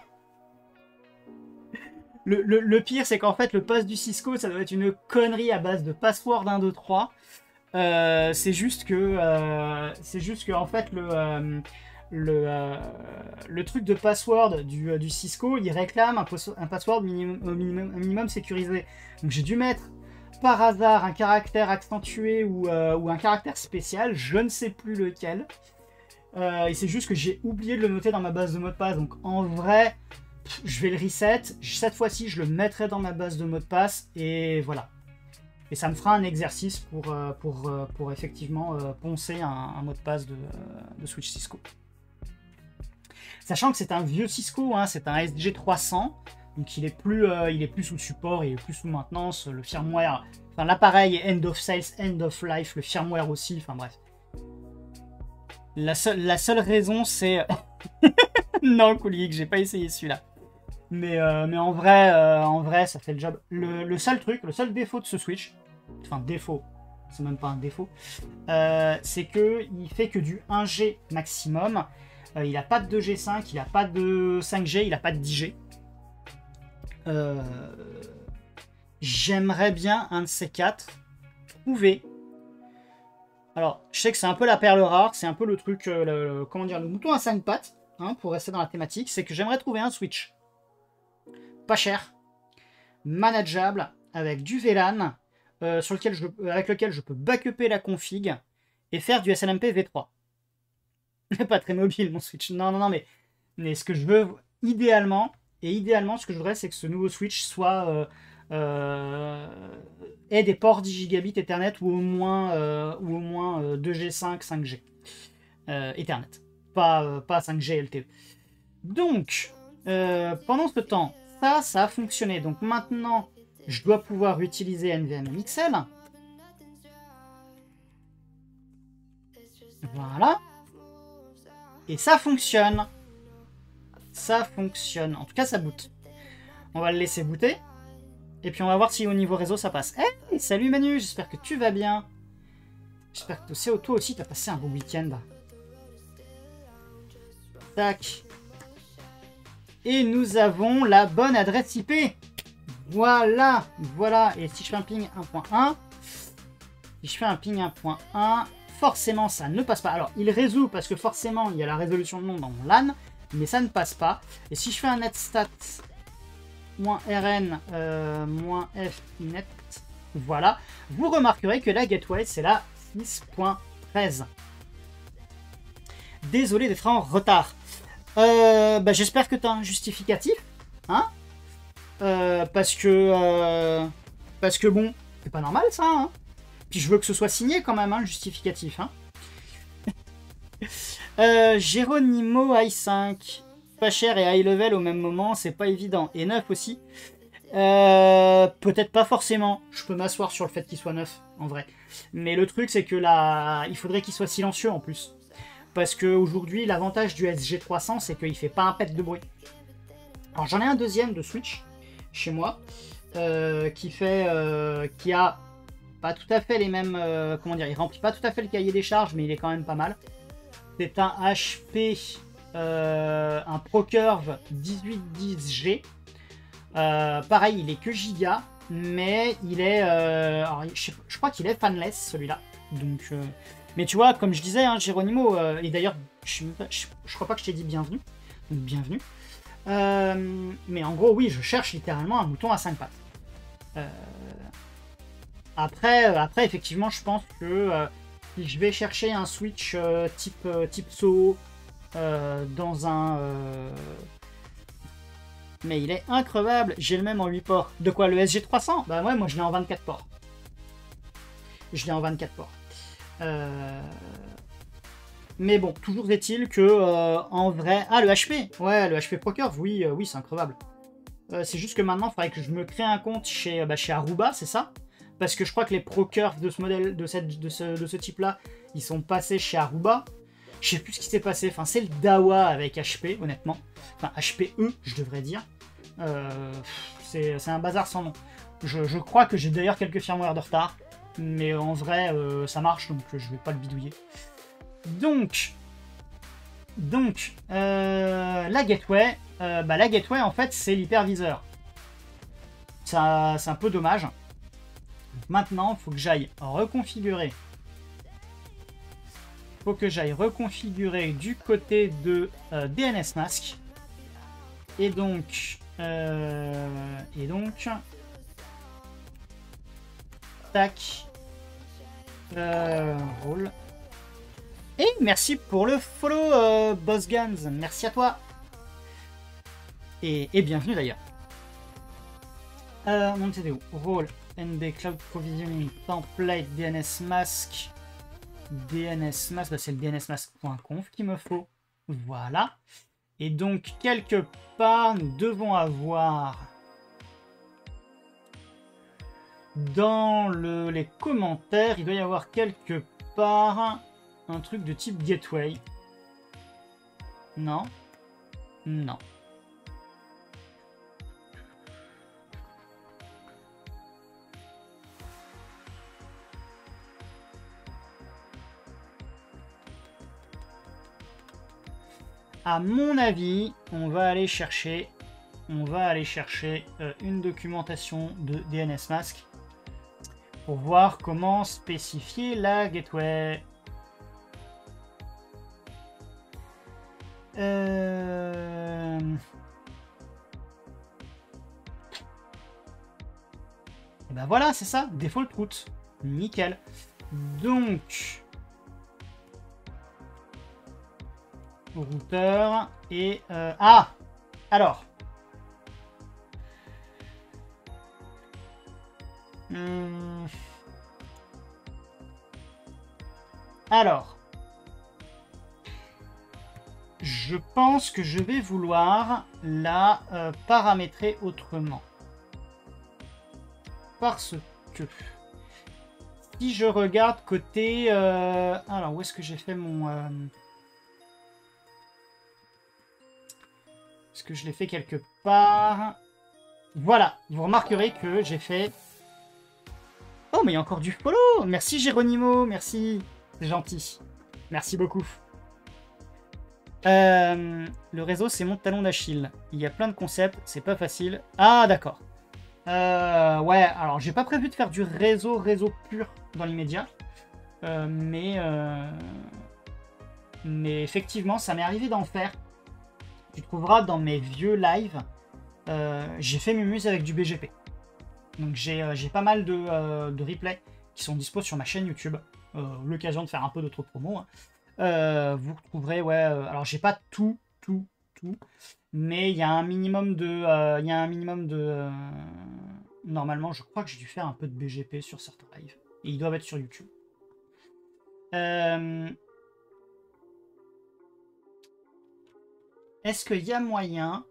Le pire c'est qu'en fait le pass du Cisco ça doit être une connerie à base de password 1, 2, 3. C'est juste que en fait le truc de password du Cisco, il réclame un password minimum sécurisé. Donc j'ai dû mettre par hasard un caractère accentué ou un caractère spécial, je ne sais plus lequel. Et c'est juste que j'ai oublié de le noter dans ma base de mot de passe. Donc en vrai, je vais le reset. Cette fois-ci, je le mettrai dans ma base de mots de passe. Et voilà. Et ça me fera un exercice pour effectivement poncer un mot de passe de Switch Cisco. Sachant que c'est un vieux Cisco, hein, c'est un SG300. Donc il est plus sous support, il est plus sous maintenance. Le firmware, enfin l'appareil est end of sales, end of life. Le firmware aussi, enfin bref. La seule raison, c'est... non, Koulig, j'ai pas essayé celui-là. Mais en vrai, ça fait le job. Le seul truc, le seul défaut de ce Switch, enfin défaut, c'est même pas un défaut, c'est qu'il fait que du 1G maximum. Il n'a pas de 2G5, il n'a pas de 5G, il n'a pas de 10G. J'aimerais bien un de ces quatre trouver. Alors, je sais que c'est un peu la perle rare, c'est un peu le truc, comment dire, le mouton à 5 pattes, hein, pour rester dans la thématique, c'est que j'aimerais trouver un Switch pas cher, manageable, avec du VLAN, avec lequel je peux backuper la config et faire du SNMP V3. Pas très mobile mon Switch. Non, mais ce que je veux idéalement, ce que je voudrais, c'est que ce nouveau Switch soit ait des ports 10 gigabits Ethernet ou au moins 2G5, 5G Ethernet, pas 5G LTE. Donc, pendant ce temps, ça a fonctionné. Donc maintenant, je dois pouvoir utiliser NVMe XL. Voilà. Et ça fonctionne. Ça fonctionne. En tout cas, ça boot. On va le laisser booter. Et puis on va voir si au niveau réseau ça passe. Hey, salut Manu, j'espère que tu vas bien. J'espère que toi aussi t'as passé un bon week-end. Tac. Et nous avons la bonne adresse IP. Voilà. Et si je fais un ping 1.1, si je fais un ping 1.1, forcément ça ne passe pas. Alors il résout parce que forcément il y a la résolution de nom dans mon LAN, mais ça ne passe pas. Et si je fais un netstat -rn -fnet, voilà, vous remarquerez que la gateway c'est la 6.13. Désolé d'être en retard. J'espère que tu as un justificatif, hein, parce que bon, c'est pas normal ça, hein. Puis je veux que ce soit signé quand même, hein, le justificatif, hein. Geronimo i5, pas cher et high level au même moment, c'est pas évident. Et neuf aussi. Peut-être pas forcément. Je peux m'asseoir sur le fait qu'il soit neuf, en vrai. Mais le truc, c'est que là, il faudrait qu'il soit silencieux en plus. Parce qu'aujourd'hui, l'avantage du SG300, c'est qu'il fait pas un pet de bruit. Alors j'en ai un deuxième de Switch chez moi, qui a pas tout à fait les mêmes, comment dire, il remplit pas tout à fait le cahier des charges, mais il est quand même pas mal. C'est un HP, un ProCurve 1810G. Pareil, il est que Giga, mais il est, alors, je crois qu'il est fanless celui-là. Donc, mais tu vois, comme je disais, hein, Geronimo, et d'ailleurs, je crois pas que je t'ai dit bienvenue. Donc bienvenue. Mais en gros, oui, je cherche littéralement un mouton à 5 pattes. Après, effectivement, je pense que si je vais chercher un Switch type SO dans un... Mais il est increvable, j'ai le même en 8 ports. De quoi, le SG300? Bah ouais, moi je l'ai en 24 ports. Je l'ai en 24 ports. Mais bon, toujours est-il que en vrai... Ah, le HP. Ouais, le HP ProCurve, oui, c'est increvable. C'est juste que maintenant, il faudrait que je me crée un compte chez Aruba, c'est ça? Parce que je crois que les ProCurve de ce modèle, de ce type-là, ils sont passés chez Aruba. Je sais plus ce qui s'est passé. Enfin, c'est le Dawa avec HP, honnêtement. Enfin, HPE, je devrais dire. C'est un bazar sans nom. Je crois que j'ai d'ailleurs quelques firmware de retard. Mais en vrai, ça marche, donc je vais pas le bidouiller. Donc la gateway, la gateway, en fait, c'est l'hyperviseur. C'est un peu dommage. Donc maintenant, il faut que j'aille reconfigurer. Du côté de DNS Mask. Et donc, tac, roll. Et merci pour le follow, Boss Guns. Merci à toi. Et bienvenue d'ailleurs. Donc c'était où? Role, NB, Cloud Provisioning, Template, DNS Mask. DNS Mask, bah c'est le dnsmask.conf qu'il me faut. Voilà. Et donc, quelque part, nous devons avoir dans les commentaires, il doit y avoir quelque part un truc de type gateway. Non? Non. À mon avis, on va aller chercher une documentation de DNS Mask pour voir comment spécifier la gateway. Et ben voilà, c'est ça, default route. Nickel. Donc, routeur et... ah, alors. Alors. Je pense que je vais vouloir la paramétrer autrement. Parce que... Si je regarde côté... alors, où est-ce que j'ai fait mon... Est-ce que je l'ai fait quelque part? Voilà, vous remarquerez que j'ai fait... Oh, mais il y a encore du follow! Merci Géronimo, merci. C'est gentil. Merci beaucoup. Le réseau, c'est mon talon d'Achille. Il y a plein de concepts, c'est pas facile. Ah, d'accord. Ouais, alors j'ai pas prévu de faire du réseau pur dans l'immédiat. Mais effectivement, ça m'est arrivé d'en faire. Tu trouveras dans mes vieux lives, j'ai fait Mumuse avec du BGP. Donc j'ai pas mal de replays qui sont dispo sur ma chaîne YouTube. L'occasion de faire un peu d'autres promos. Hein. Vous retrouverez, ouais, alors j'ai pas tout, mais il y a un minimum de, normalement, je crois que j'ai dû faire un peu de BGP sur certains lives. Et ils doivent être sur YouTube. Est-ce qu'il y a moyen,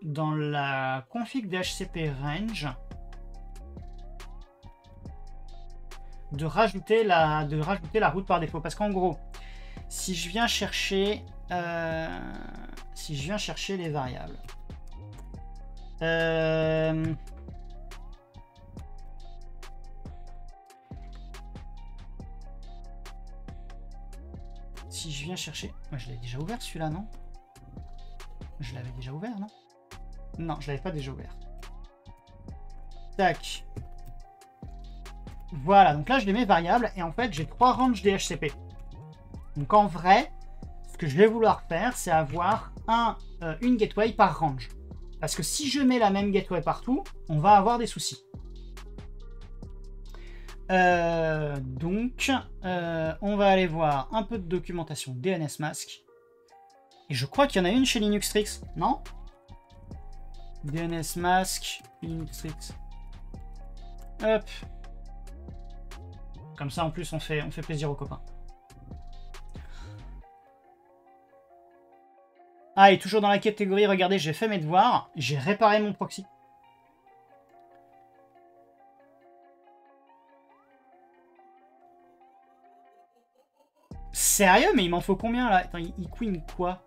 dans la config DHCP range, de rajouter la route par défaut? Parce qu'en gros, si je viens chercher les variables, si je viens chercher, moi je l'ai déjà ouvert celui-là, non? Je l'avais déjà ouvert, non? Non, je l'avais pas déjà ouvert. Tac. Voilà, donc là je les mets variables et en fait j'ai 3 ranges DHCP. Donc en vrai, ce que je vais vouloir faire, c'est avoir une gateway par range. Parce que si je mets la même gateway partout, on va avoir des soucis. Donc, on va aller voir un peu de documentation DNS Mask. Et je crois qu'il y en a une chez Linuxtrix, non? DNS Mask, Linuxtrix. Hop. Comme ça, en plus, on fait plaisir aux copains. Ah, et toujours dans la catégorie, regardez, j'ai fait mes devoirs, j'ai réparé mon proxy. Sérieux? Mais il m'en faut combien, là? Attends, il queen quoi?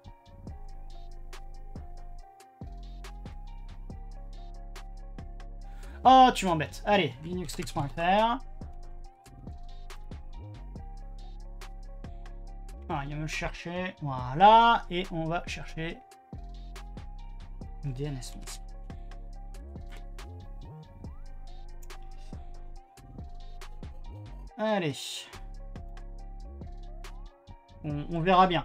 Oh, tu m'embêtes. Allez, linuxtrix.fr. Ah, il va me le chercher. Voilà. Et on va chercher DNS Mask. Allez. On verra bien.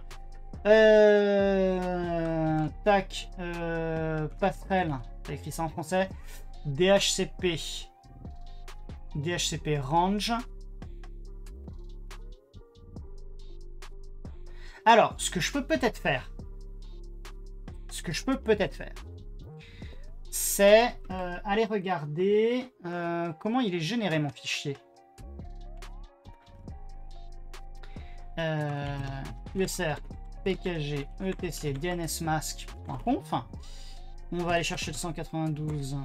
Tac. Passerelle. T'as écrit ça en français. DHCP. DHCP range. Alors, ce que je peux peut-être faire, c'est aller regarder comment il est généré mon fichier. USR, PKG, ETC, DNSMask.conf. On va aller chercher le 192.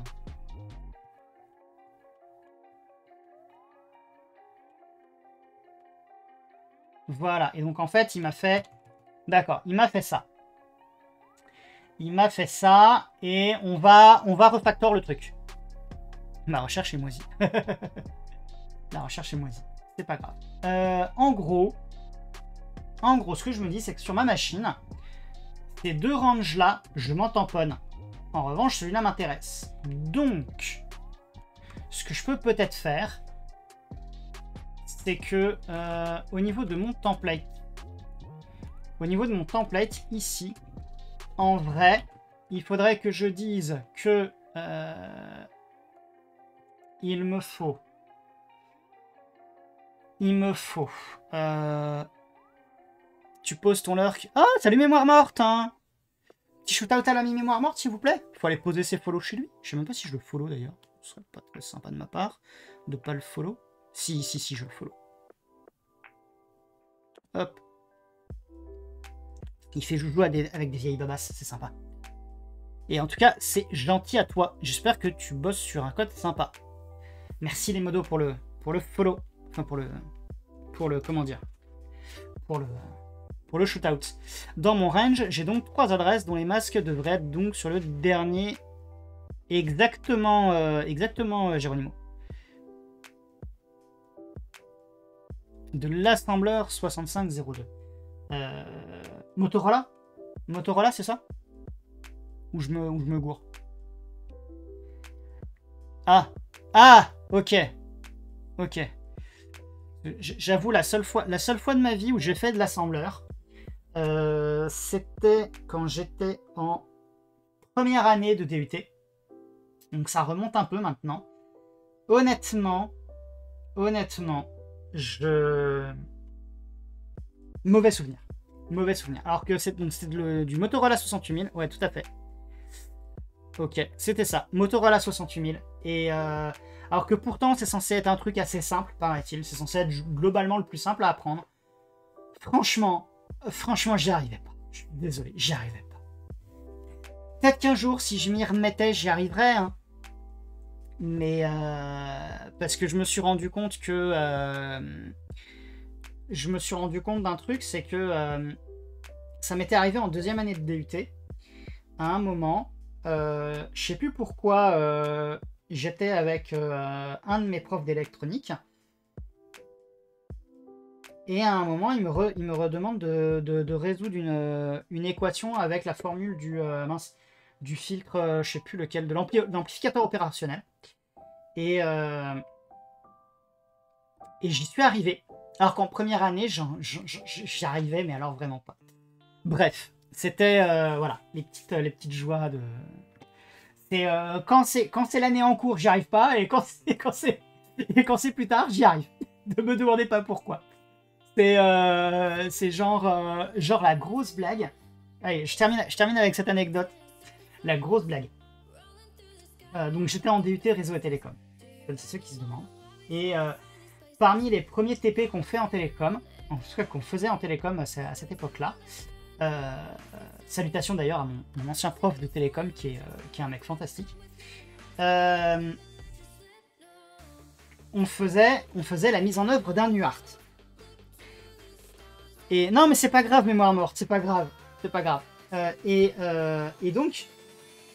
Voilà, et donc en fait, il m'a fait... D'accord, il m'a fait ça. Il m'a fait ça, et on va refactor le truc. Ma recherche est moisie. La recherche est moisie. C'est pas grave. En gros, ce que je me dis, c'est que sur ma machine, ces deux ranges-là, je m'en tamponne. En revanche, celui-là m'intéresse. Donc, ce que je peux peut-être faire, c'est que au niveau de mon template, ici, en vrai, il faudrait que je dise que il me faut tu poses ton lurk. Ah, salut mémoire morte, hein. Petit shootout à la mémoire morte, s'il vous plaît. Il faut aller poser ses follow chez lui. Je sais même pas si je le follow d'ailleurs. Ce serait pas très sympa de ma part de pas le follow. Si, je le follow. Hop. Il fait joujou avec des vieilles babasses, c'est sympa. Et en tout cas, c'est gentil à toi. J'espère que tu bosses sur un code sympa. Merci les modos pour le follow. Enfin, pour le comment dire. Pour le shootout. Dans mon range, j'ai donc 3 adresses dont les masques devraient être donc sur le dernier. Exactement, Géronimo. De l'assembleur 6502. Motorola, c'est ça? Ou je me gourre? Ah, ok. J'avoue, la seule fois de ma vie où j'ai fait de l'assembleur, c'était quand j'étais en première année de DUT. Donc ça remonte un peu maintenant. Honnêtement, mauvais souvenir. Alors que c'est du Motorola 68000. Ouais, tout à fait. Ok, c'était ça. Motorola 68000. Et alors que pourtant, c'est censé être un truc assez simple, paraît-il. C'est censé être globalement le plus simple à apprendre. Franchement, j'y arrivais pas. Je suis désolé, j'y arrivais pas. Peut-être qu'un jour, si je m'y remettais, j'y arriverais. Hein. Mais parce que je me suis rendu compte que... d'un truc, c'est que ça m'était arrivé en deuxième année de DUT. À un moment, je sais plus pourquoi, j'étais avec un de mes profs d'électronique. Et à un moment, il me redemande de résoudre une équation avec la formule du filtre, je sais plus lequel, de l'amplificateur opérationnel. Et j'y suis arrivé. Alors qu'en première année, j'y arrivais, mais alors vraiment pas. Bref, c'était voilà, les petites joies de... C'est quand c'est l'année en cours, j'y arrive pas, et quand c'est plus tard, j'y arrive. Ne me demandez pas pourquoi. C'est genre la grosse blague. Allez, je termine avec cette anecdote. La grosse blague. Donc j'étais en DUT réseau et télécom. C'est ceux qui se demandent. Et parmi les premiers TP qu'on fait en télécom, en tout cas qu'on faisait en télécom à cette époque-là, salutations d'ailleurs à mon ancien prof de télécom qui est un mec fantastique. On faisait la mise en œuvre d'un UART. Et non, mais c'est pas grave, mémoire morte, c'est pas grave. Et donc,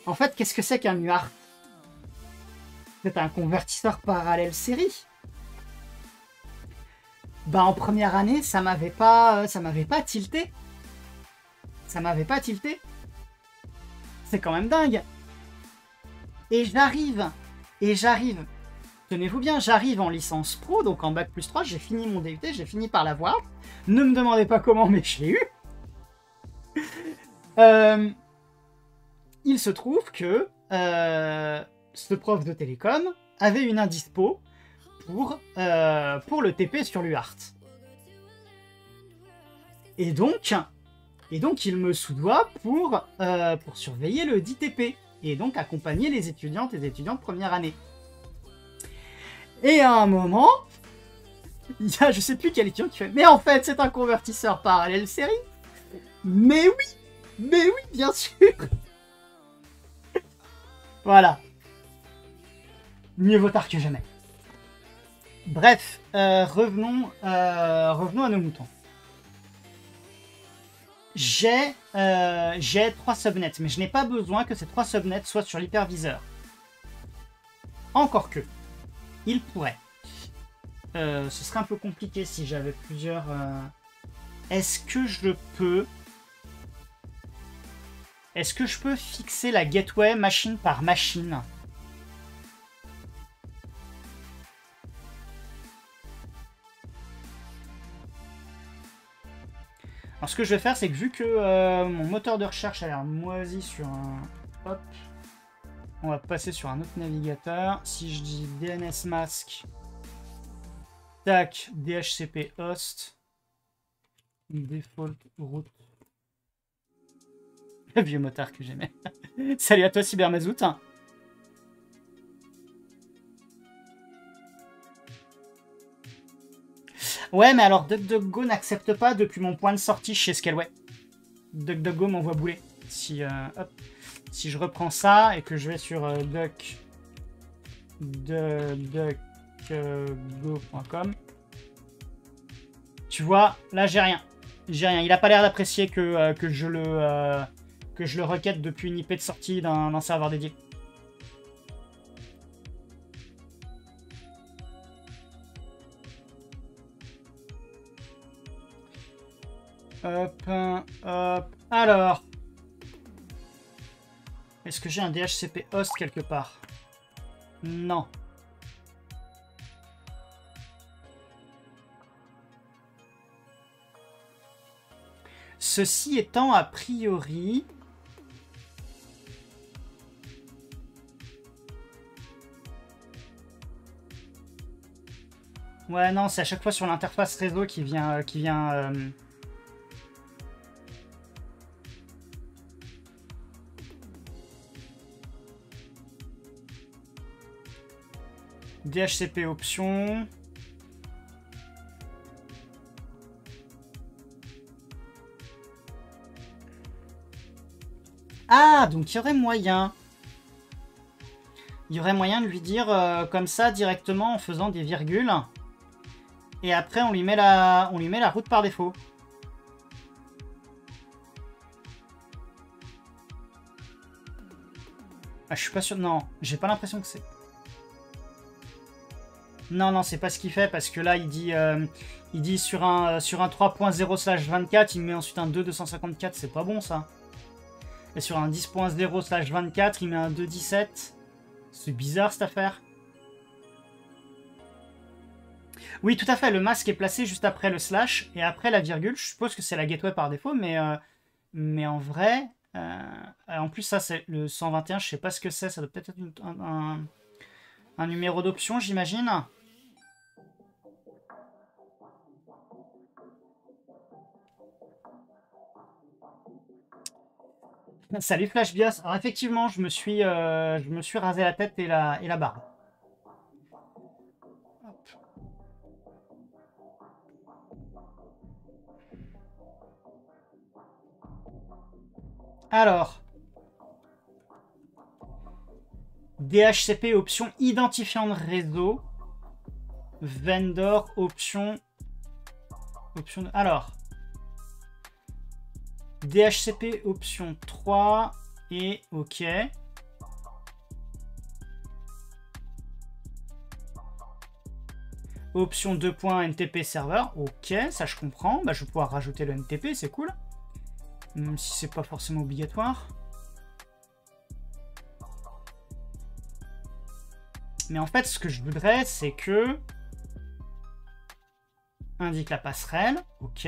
en fait, qu'est-ce que c'est qu'un UART? C'est un convertisseur parallèle série. Bah, en première année, ça m'avait pas tilté. C'est quand même dingue. Et j'arrive. Tenez-vous bien, j'arrive en licence pro, donc en bac plus 3, j'ai fini mon DUT, j'ai fini par l'avoir. Ne me demandez pas comment, mais je l'ai eu. Il se trouve que ce prof de télécom avait une indispo pour le TP sur l'UART. Et donc il me soudoie pour surveiller le dit TP. et donc accompagner les étudiantes et les étudiants de première année. Et à un moment, il y a je sais plus quel étudiant qui fait « Mais en fait, c'est un convertisseur parallèle série !» Mais oui, bien sûr. Voilà. Mieux vaut tard que jamais. Bref, revenons à nos moutons. J'ai 3 subnets, mais je n'ai pas besoin que ces 3 subnets soient sur l'hyperviseur. Encore que, il pourrait. Ce serait un peu compliqué si j'avais plusieurs... Est-ce que je peux fixer la gateway machine par machine? Alors ce que je vais faire, c'est que vu que mon moteur de recherche a l'air moisi sur un... Hop. On va passer sur un autre navigateur. Si je dis DNS mask, tac, DHCP host, default route. Le vieux motard que j'aimais. Salut à toi Cybermazout. Ouais, mais alors DuckDuckGo n'accepte pas depuis mon point de sortie chez Scaleway. DuckDuckGo m'envoie bouler. Si je reprends ça et que je vais sur duckduckgo.com, tu vois, là j'ai rien. Il a pas l'air d'apprécier que je le requête depuis une IP de sortie d'un serveur dédié. Hop. Alors. Est-ce que j'ai un DHCP host quelque part? Non. Ceci étant, a priori... Ouais, non, c'est à chaque fois sur l'interface réseau qui vient... DHCP option. Ah, donc il y aurait moyen. Il y aurait moyen de lui dire comme ça directement en faisant des virgules. Et après on lui met la route par défaut. Ah, je suis pas sûr. Non, j'ai pas l'impression que c'est... Non, c'est pas ce qu'il fait, parce que là, il dit sur un 3.0/24, il met ensuite un 2.254, c'est pas bon, ça. Et sur un 10.0/24, il met un 2.17. C'est bizarre, cette affaire. Oui, tout à fait, le masque est placé juste après le slash, et après la virgule. Je suppose que c'est la gateway par défaut, mais en vrai... en plus, ça, c'est le 121, je sais pas ce que c'est, ça doit peut-être être un numéro d'option, j'imagine. Salut FlashBios. Alors effectivement, je me suis rasé la tête et la barbe. Hop. Alors, DHCP option identifiant de réseau, vendor option alors. DHCP option 3 et OK. Option 2. NTP serveur. OK, ça je comprends. Bah, je vais pouvoir rajouter le NTP, c'est cool. Même si c'est pas forcément obligatoire. Mais en fait, ce que je voudrais, c'est que... Indique la passerelle. OK.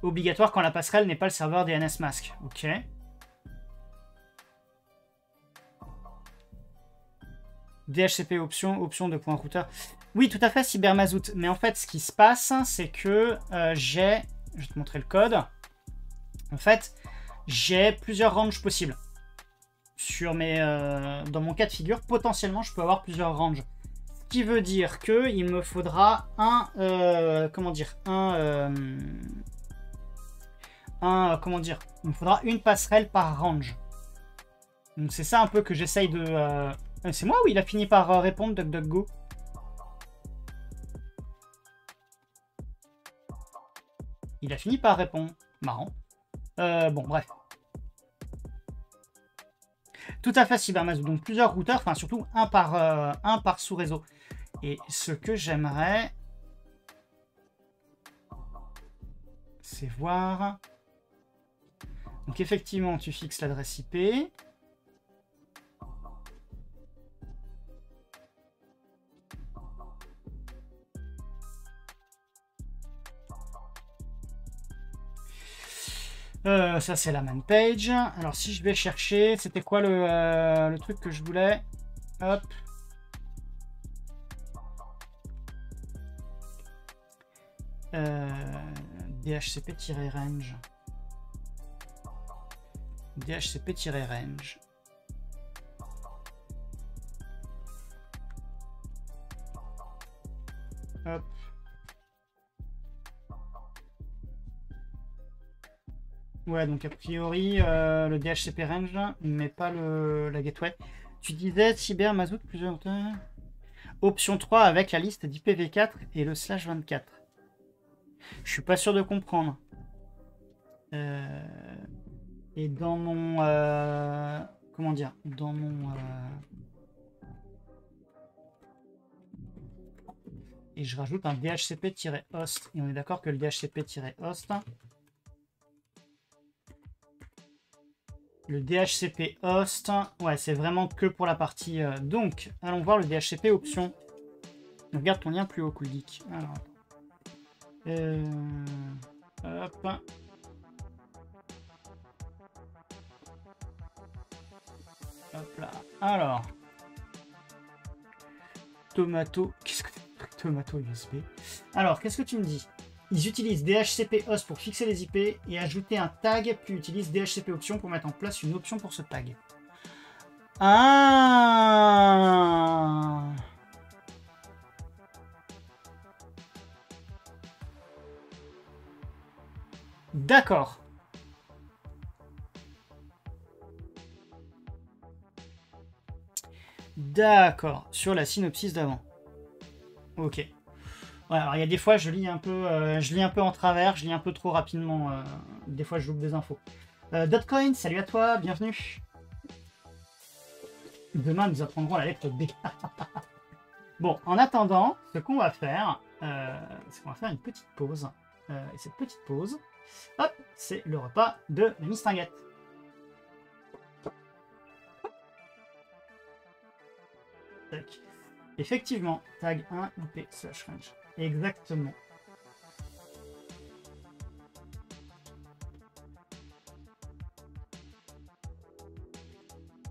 Obligatoire quand la passerelle n'est pas le serveur DNS mask. OK. DHCP option, option de point routeur. Oui, tout à fait, Cybermazout. Mais en fait, ce qui se passe, c'est que j'ai... Je vais te montrer le code. En fait, j'ai plusieurs ranges possibles. Sur mes, dans mon cas de figure, potentiellement, je peux avoir plusieurs ranges. Ce qui veut dire qu'il me faudra comment dire, comment dire, il me faudra une passerelle par range. Donc c'est ça un peu que j'essaye de... C'est moi ou il a fini par répondre, DuckDuckGo? Il a fini par répondre. Marrant. Bon, bref. Tout à fait, Cybermazout. Donc plusieurs routeurs, enfin surtout un par sous-réseau. Et ce que j'aimerais, c'est voir... Donc effectivement, tu fixes l'adresse IP. Ça c'est la man page. Alors si je vais chercher, c'était quoi le truc que je voulais? Hop. DHCP-range. DHCP-range. Hop. Ouais, donc a priori, le DHCP range, mais pas la gateway. Tu disais Cybermazout plusieurs... Option 3 avec la liste d'IPv4 et le /24. Je suis pas sûr de comprendre. Et dans mon... comment dire? Dans mon... Et je rajoute un DHCP-host. Et on est d'accord que le DHCP-host... Le DHCP host, ouais, c'est vraiment que pour la partie... Donc, allons voir le DHCP option. Regarde ton lien plus haut, Cool Geek. Alors, hop. Hop là. Alors. Tomato. Qu'est-ce que c'est? Tomato USB. Alors, qu'est-ce que tu me dis? Ils utilisent DHCP host pour fixer les IP et ajouter un tag, puis utilisent DHCP option pour mettre en place une option pour ce tag. Ah! D'accord. D'accord. Sur la synopsis d'avant. Ok. Ouais, alors il y a des fois je lis un peu en travers, je lis un peu trop rapidement. Des fois je loupe des infos. Dotcoin, salut à toi, bienvenue. Demain nous apprendrons la lettre B. Bon, en attendant, ce qu'on va faire, c'est qu'on va faire une petite pause. Et cette petite pause, hop, c'est le repas de la Mistinguette. Tac. Effectivement, tag 1 IP/range. Exactement.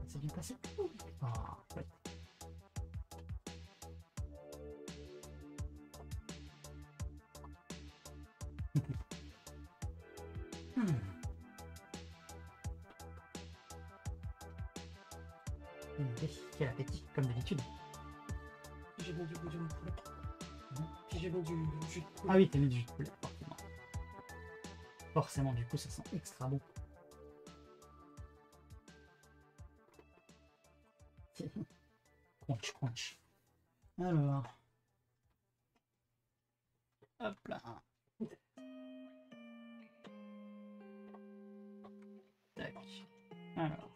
C'est bien passé. Oh, ouais. Quel appétit, comme d'habitude. J'ai mis du goût de poulet. Puis j'ai mis du jus de poulet. Ah oui, t'as mis du jus de poulet, forcément. Forcément, du coup, ça sent extra bon. Crunch, crunch. Alors. Hop là. Tac. Alors.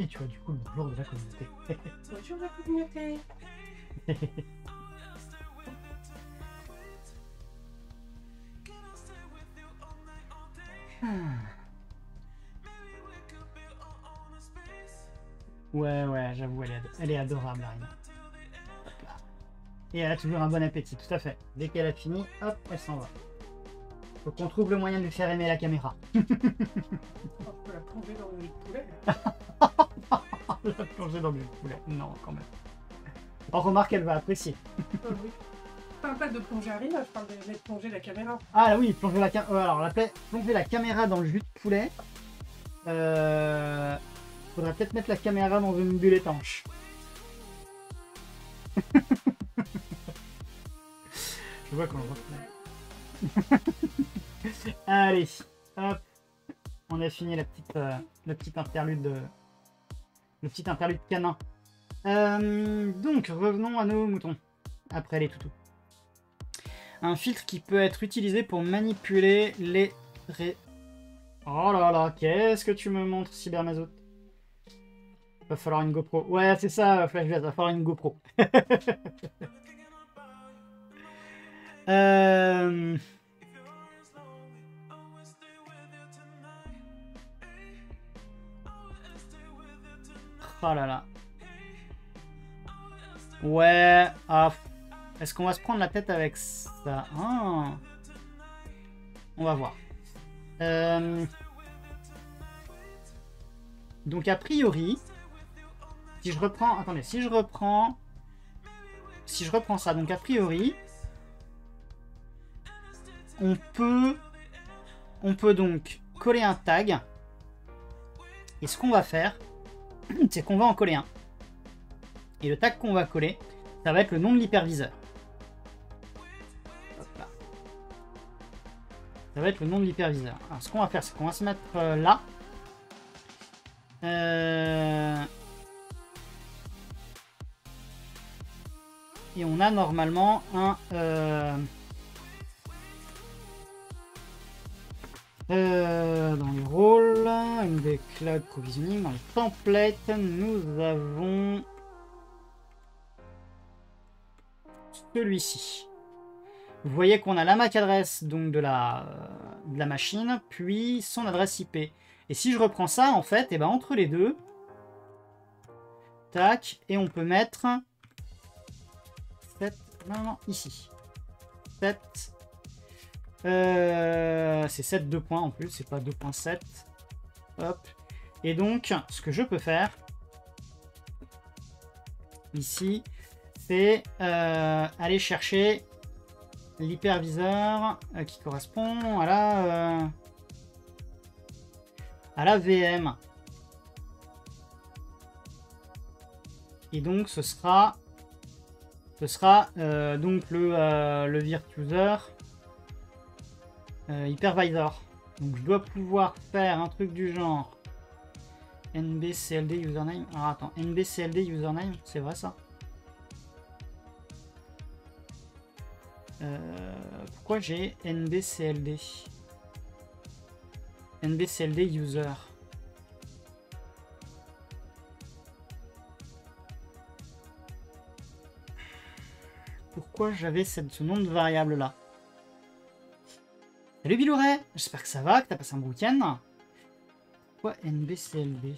Et tu vois du coup le bonjour de la communauté. Bonjour la communauté. Ouais, j'avoue, elle est adorable, Arina. Hop là. Et elle a toujours un bon appétit, tout à fait. Dès qu'elle a fini, hop, elle s'en va. Faut qu'on trouve le moyen de lui faire aimer la caméra. On peut la plonger dans le jus de poulet. La plonger dans du poulet. Non, quand même. Oh, remarque, elle va apprécier. Oui. Je parle pas de plonger Arina, je parle de plonger la caméra. Ah oui, plonger la caméra. Alors, plonger la caméra dans le jus de poulet. Faudrait peut-être mettre la caméra dans une bulle étanche. Je vois qu'on le refait. Allez, hop. On a fini le petit interlude canin. Donc, revenons à nos moutons. Après les toutous. Un filtre qui peut être utilisé pour manipuler les... Oh là là, qu'est-ce que tu me montres, Cybermazote? Va falloir une GoPro. Ouais, c'est ça, Flashback, va falloir une GoPro. Oh là là. Ouais. Ah. Est-ce qu'on va se prendre la tête avec ça? Ah. On va voir. Donc a priori, si je reprends... Attendez, si je reprends ça, donc a priori, on peut donc coller un tag. Et ce qu'on va faire, c'est qu'on va en coller un. Et le tag qu'on va coller, ça va être le nom de l'hyperviseur. Ça va être le nom de l'hyperviseur. Alors ce qu'on va faire, c'est qu'on va se mettre là. Et on a normalement un... dans les rôles, une des cloud provisioning, dans les templates, nous avons celui-ci. Vous voyez qu'on a la MAC adresse donc de la machine, puis son adresse IP. Et si je reprends ça, en fait, et ben entre les deux, tac, et on peut mettre 7, non, ici. 7. C'est 7 2 points en plus, c'est pas 2.7. Hop. Et donc, ce que je peux faire ici, c'est aller chercher l'hyperviseur qui correspond à la VM. Et donc, ce sera donc le virtuuser hypervisor. Donc je dois pouvoir faire un truc du genre nbcld username. Alors attends, nbcld username, c'est vrai ça? Pourquoi j'ai nbcld user? Pourquoi j'avais ce nom de variable là? Salut Bilouret, j'espère que ça va, que t'as passé un bon week-end. Pourquoi nbcld?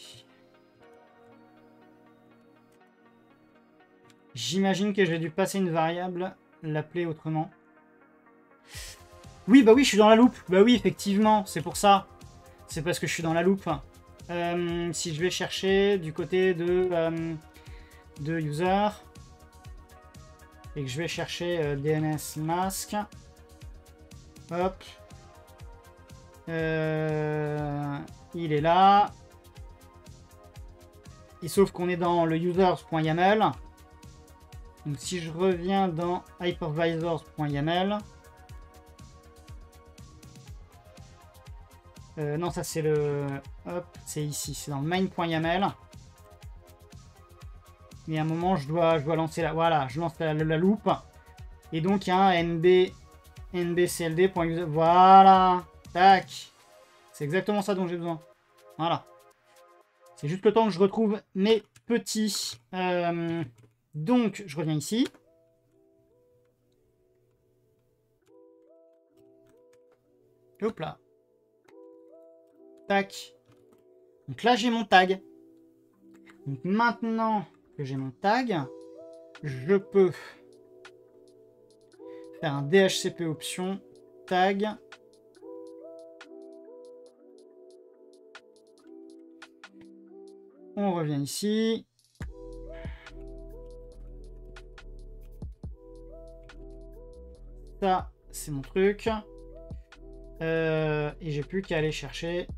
J'imagine que j'ai dû passer une variable, l'appeler autrement. Oui, bah oui, je suis dans la loupe. Bah oui, effectivement, c'est pour ça. C'est parce que je suis dans la loupe. Si je vais chercher du côté de user et que je vais chercher DNS mask, hop, il est là. Et sauf qu'on est dans le users.yaml. Donc si je reviens dans hypervisors.yaml, non, ça c'est le... Hop, c'est ici, c'est dans le main.yaml. Et à un moment, je dois lancer la... Voilà, je lance la loupe. Et donc, il y a un nbcld.user. Voilà, tac. C'est exactement ça dont j'ai besoin. Voilà. C'est juste le temps que je retrouve mes petits... Donc, je reviens ici. Hop là. Tac. Donc là, j'ai mon tag. Donc maintenant que j'ai mon tag, je peux faire un DHCP option tag. On revient ici. Ça, c'est mon truc. Et j'ai plus qu'à aller chercher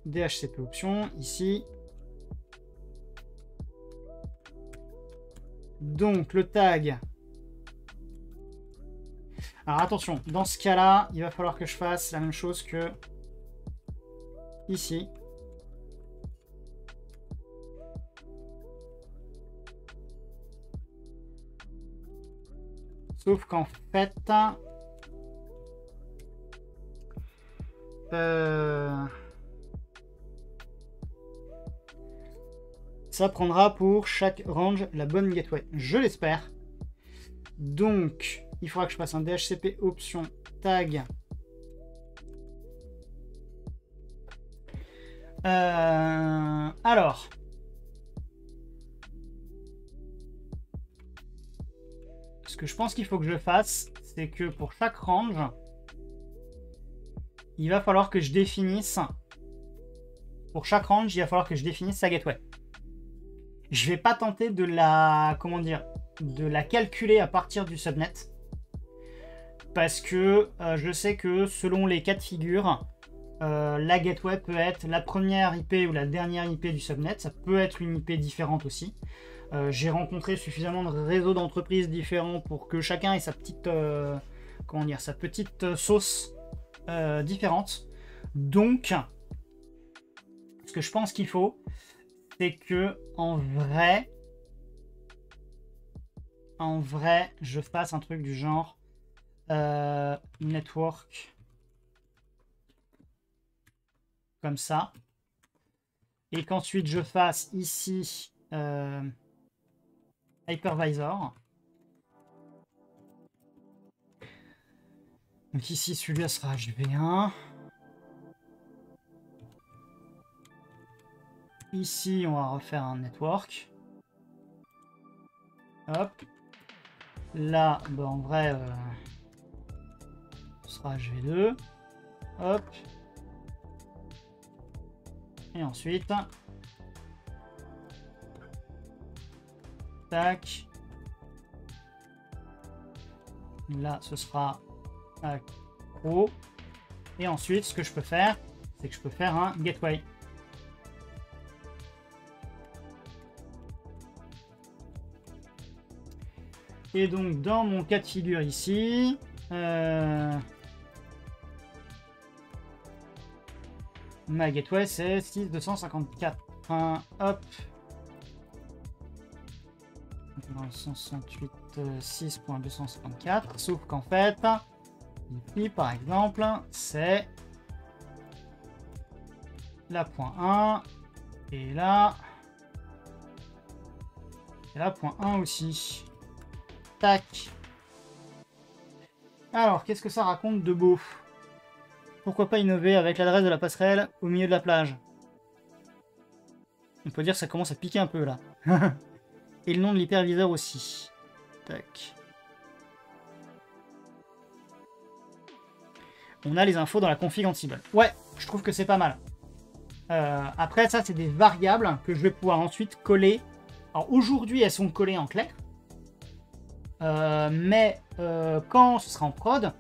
DHCP option ici. Donc le tag. Alors attention, dans ce cas-là, il va falloir que je fasse la même chose que ici. Sauf qu'en fait, ça prendra pour chaque range la bonne gateway. Je l'espère. Donc, il faudra que je fasse un DHCP option tag. Alors. Ce que je pense qu'il faut que je fasse, c'est que pour chaque range, il va falloir que je définisse. Pour chaque range, il va falloir que je définisse sa gateway. Je vais pas tenter de la, comment dire, de la calculer à partir du subnet, parce que je sais que selon les cas de figure, la gateway peut être la première IP ou la dernière IP du subnet. Ça peut être une IP différente aussi. J'ai rencontré suffisamment de réseaux d'entreprises différents pour que chacun ait sa petite, comment dire, sa petite sauce différente. Donc, ce que je pense qu'il faut, c'est que en vrai, je fasse un truc du genre network comme ça, et qu'ensuite je fasse ici hypervisor. Donc ici celui-là sera HV1. Ici on va refaire un network. Hop. Là, bah en vrai, ce sera HV2. Hop. Et ensuite, tac. Là, ce sera accro. Et ensuite, ce que je peux faire, c'est que je peux faire un gateway. Et donc, dans mon cas de figure ici, ma gateway, c'est 6254. Hop. 168.6.254. Sauf qu'en fait, ici, par exemple, c'est la point 1. Et là, point 1 aussi. Tac. Alors, qu'est-ce que ça raconte de beau? Pourquoi pas innover avec l'adresse de la passerelle au milieu de la plage? On peut dire que ça commence à piquer un peu là. Et le nom de l'hyperviseur aussi. Tac. On a les infos dans la config Ansible. Ouais, je trouve que c'est pas mal. Après, ça, c'est des variables que je vais pouvoir ensuite coller. Alors aujourd'hui, elles sont collées en clair. Mais quand ce sera en prod,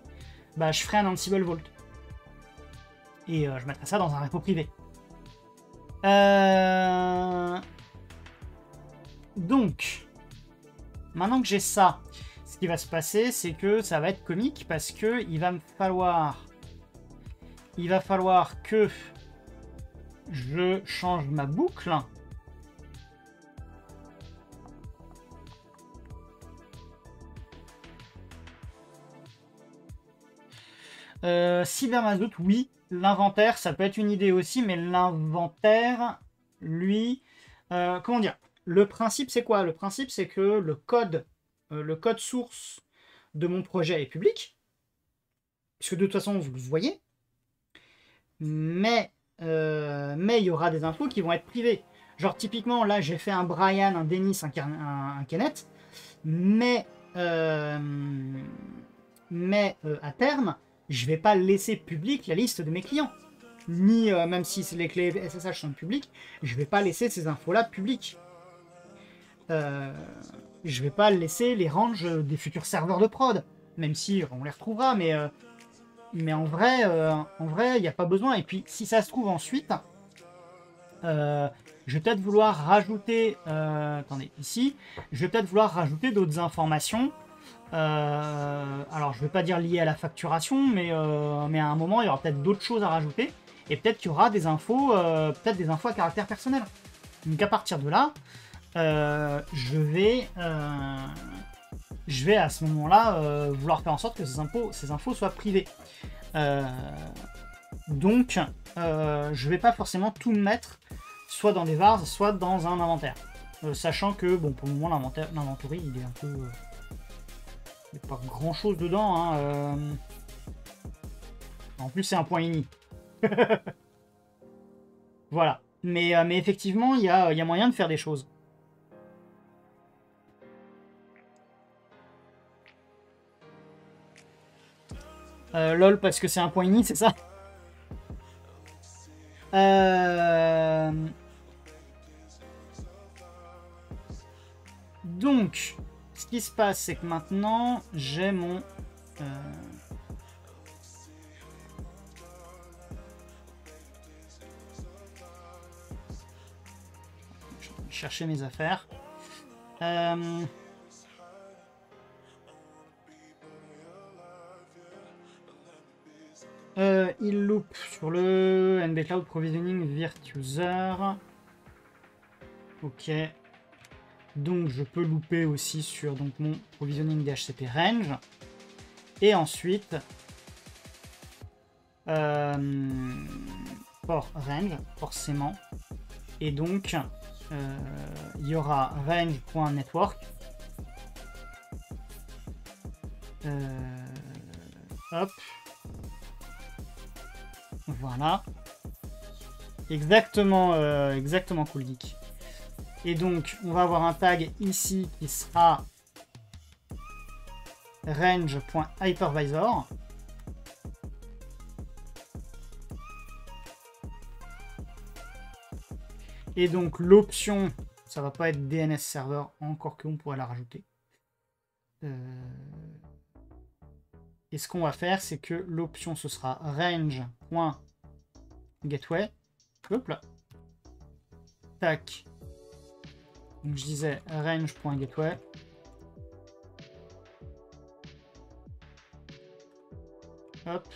bah, je ferai un Ansible Vault. Et je mettrai ça dans un repo privé. Donc, maintenant que j'ai ça, ce qui va se passer, c'est que ça va être comique parce que il va falloir que je change ma boucle. Cybermazout, oui. L'inventaire, ça peut être une idée aussi, mais l'inventaire, lui, comment dire? Le principe, c'est quoi? Le principe, c'est que le code source de mon projet est public, puisque de toute façon, vous le voyez. mais il y aura des infos qui vont être privées. Genre typiquement là j'ai fait un Brian, un Dennis, un Kenneth, mais à terme je vais pas laisser publique la liste de mes clients. Ni même si les clés SSH sont publiques, je vais pas laisser ces infos-là publiques. Je vais pas laisser les ranges des futurs serveurs de prod, même si on les retrouvera, mais en vrai, il n'y a pas besoin. Et puis, si ça se trouve ensuite, je vais peut-être vouloir rajouter, attendez, ici, je vais peut-être vouloir rajouter d'autres informations. Alors, je ne vais pas dire liées à la facturation, mais à un moment, il y aura peut-être d'autres choses à rajouter. Et peut-être qu'il y aura des infos, à caractère personnel. Donc, à partir de là, je vais à ce moment-là vouloir faire en sorte que ces infos soient privées. Donc, je vais pas forcément tout mettre soit dans des vars, soit dans un inventaire. Sachant que, bon, pour le moment, l'inventory, il est un peu... il n'y a pas grand-chose dedans. Hein, En plus, c'est un point ini. Voilà. Mais effectivement, il y a moyen de faire des choses. LOL parce que c'est un point ini, c'est ça? Donc, ce qui se passe, c'est que maintenant, j'ai mon... Je vais chercher mes affaires. Il loop sur le NB Cloud Provisioning Virtuuser. Ok. Donc je peux louper aussi sur donc, mon provisioning DHCP range. Et ensuite port range, forcément. Et donc il y aura range.network. Hop. Voilà. Exactement Cool Geek. Et donc, on va avoir un tag ici qui sera range.hypervisor. Et donc, l'option, ça va pas être DNS server, encore qu'on pourrait la rajouter. Et ce qu'on va faire, c'est que l'option, ce sera range.gateway. Hop là. Tac. Donc je disais range.gateway. Hop.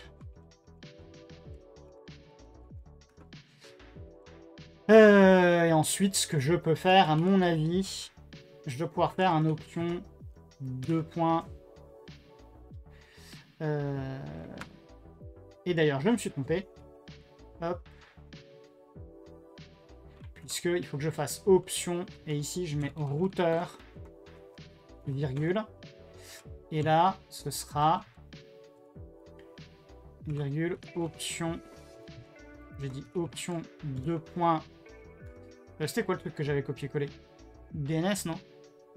Et ensuite, ce que je peux faire, à mon avis, je dois pouvoir faire une option 2 points. Et d'ailleurs, je me suis trompé. Hop. Puisqu'il faut que je fasse option. Et ici, je mets routeur, virgule. Et là, ce sera virgule, option. J'ai dit option 2 points. C'était quoi le truc que j'avais copié-collé? DNS, non?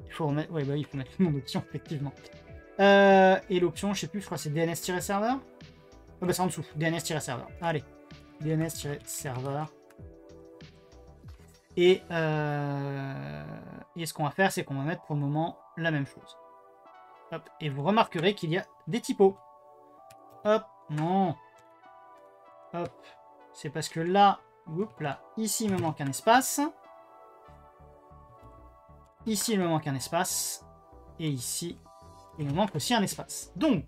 Il faut remettre. Ouais, bah il faut mettre mon option, effectivement. Et l'option, je sais plus, je crois que c'est DNS-serveur. Oh, bah c'est en dessous, DNS-serveur. Allez, DNS-serveur. Et ce qu'on va faire, c'est qu'on va mettre pour le moment la même chose. Hop, et vous remarquerez qu'il y a des typos. Hop, non. Hop, c'est parce que là, ici il me manque un espace. Ici il me manque un espace. Et ici, il me manque aussi un espace. Donc,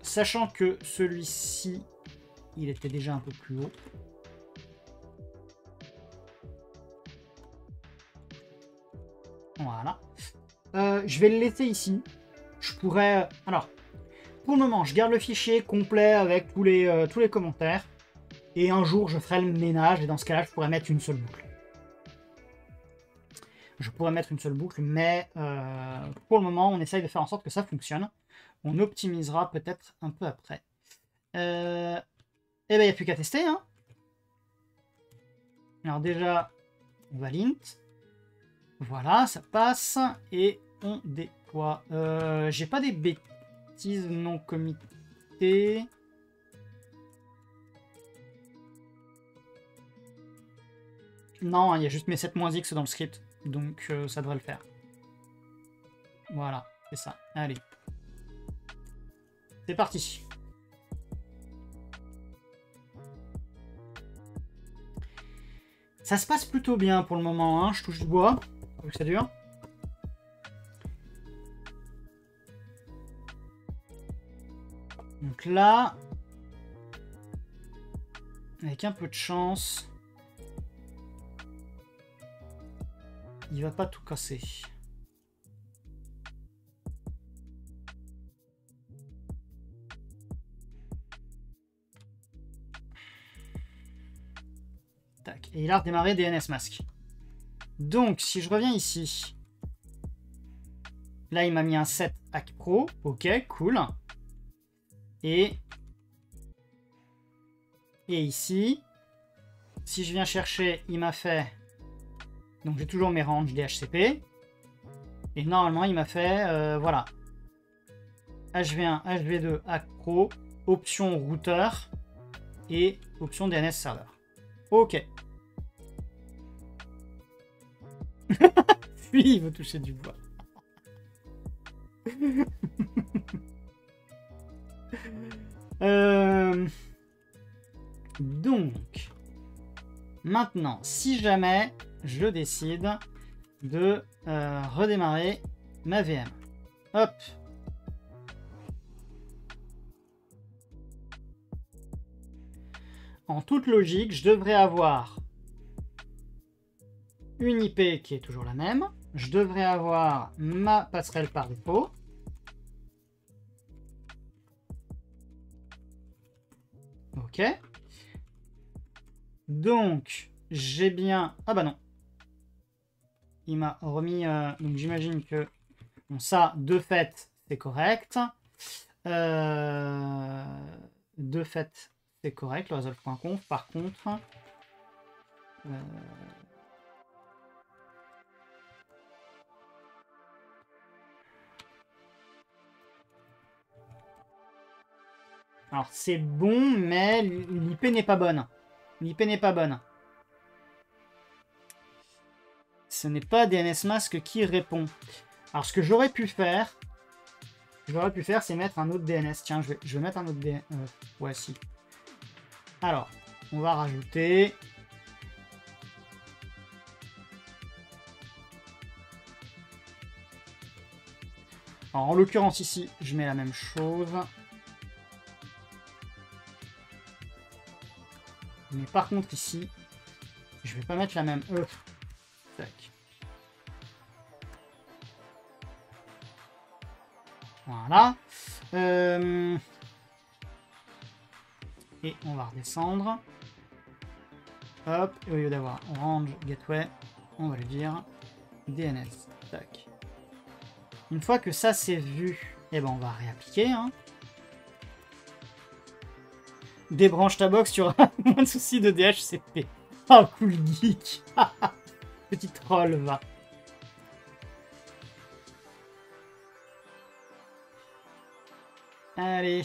sachant que celui-ci, il était déjà un peu plus haut. Voilà. Je vais le laisser ici. Je pourrais... Alors, pour le moment, je garde le fichier complet avec tous les commentaires. Et un jour, je ferai le ménage. Et dans ce cas-là, je pourrais mettre une seule boucle. Je pourrais mettre une seule boucle, mais pour le moment, on essaye de faire en sorte que ça fonctionne. On optimisera peut-être un peu après. Eh ben, il n'y a plus qu'à tester. Hein. Alors déjà, on va l'int. Voilà, ça passe. Et on déploie. J'ai pas des bêtises non committées. Non, il y a juste mes 7-x dans le script. Donc ça devrait le faire. Voilà, c'est ça. Allez. C'est parti. Ça se passe plutôt bien pour le moment, hein. Je touche du bois. Donc ça dure. Donc là, avec un peu de chance, il va pas tout casser. Tac. Et il a redémarré DNS Mask. Donc, si je reviens ici, là, il m'a mis un 7 Hack Pro. Ok, cool. Et ici, si je viens chercher, il m'a fait... Donc, j'ai toujours mes ranges DHCP. Et normalement, il m'a fait, voilà. HV1, HV2, Hack Pro, option routeur et option DNS serveur. Ok. Puis, il veut toucher du bois. Donc, maintenant, si jamais je décide de redémarrer ma VM. Hop. En toute logique, je devrais avoir une IP qui est toujours la même. Je devrais avoir ma passerelle par défaut. Ok. Donc, j'ai bien... Ah bah non. Il m'a remis... Donc j'imagine que... Bon, ça, de fait, c'est correct. De fait, c'est correct, le resolve.conf. Par contre... Alors, c'est bon, mais l'IP n'est pas bonne. L'IP n'est pas bonne. Ce n'est pas DNS Mask qui répond. Alors, ce que j'aurais pu faire, c'est mettre un autre DNS. Tiens, je vais mettre un autre DNS. Ouais, si. Alors, on va rajouter... Alors, en l'occurrence, ici, je mets la même chose. Mais par contre, ici, je vais pas mettre la même... Tac. Voilà. Et on va redescendre. Hop. Et au lieu d'avoir Orange Gateway, on va le dire DNS. Tac. Une fois que ça c'est vu, eh ben on va réappliquer. Hein. Débranche ta box, tu auras moins de soucis de DHCP. Oh, cool geek. Petit troll, va. Allez.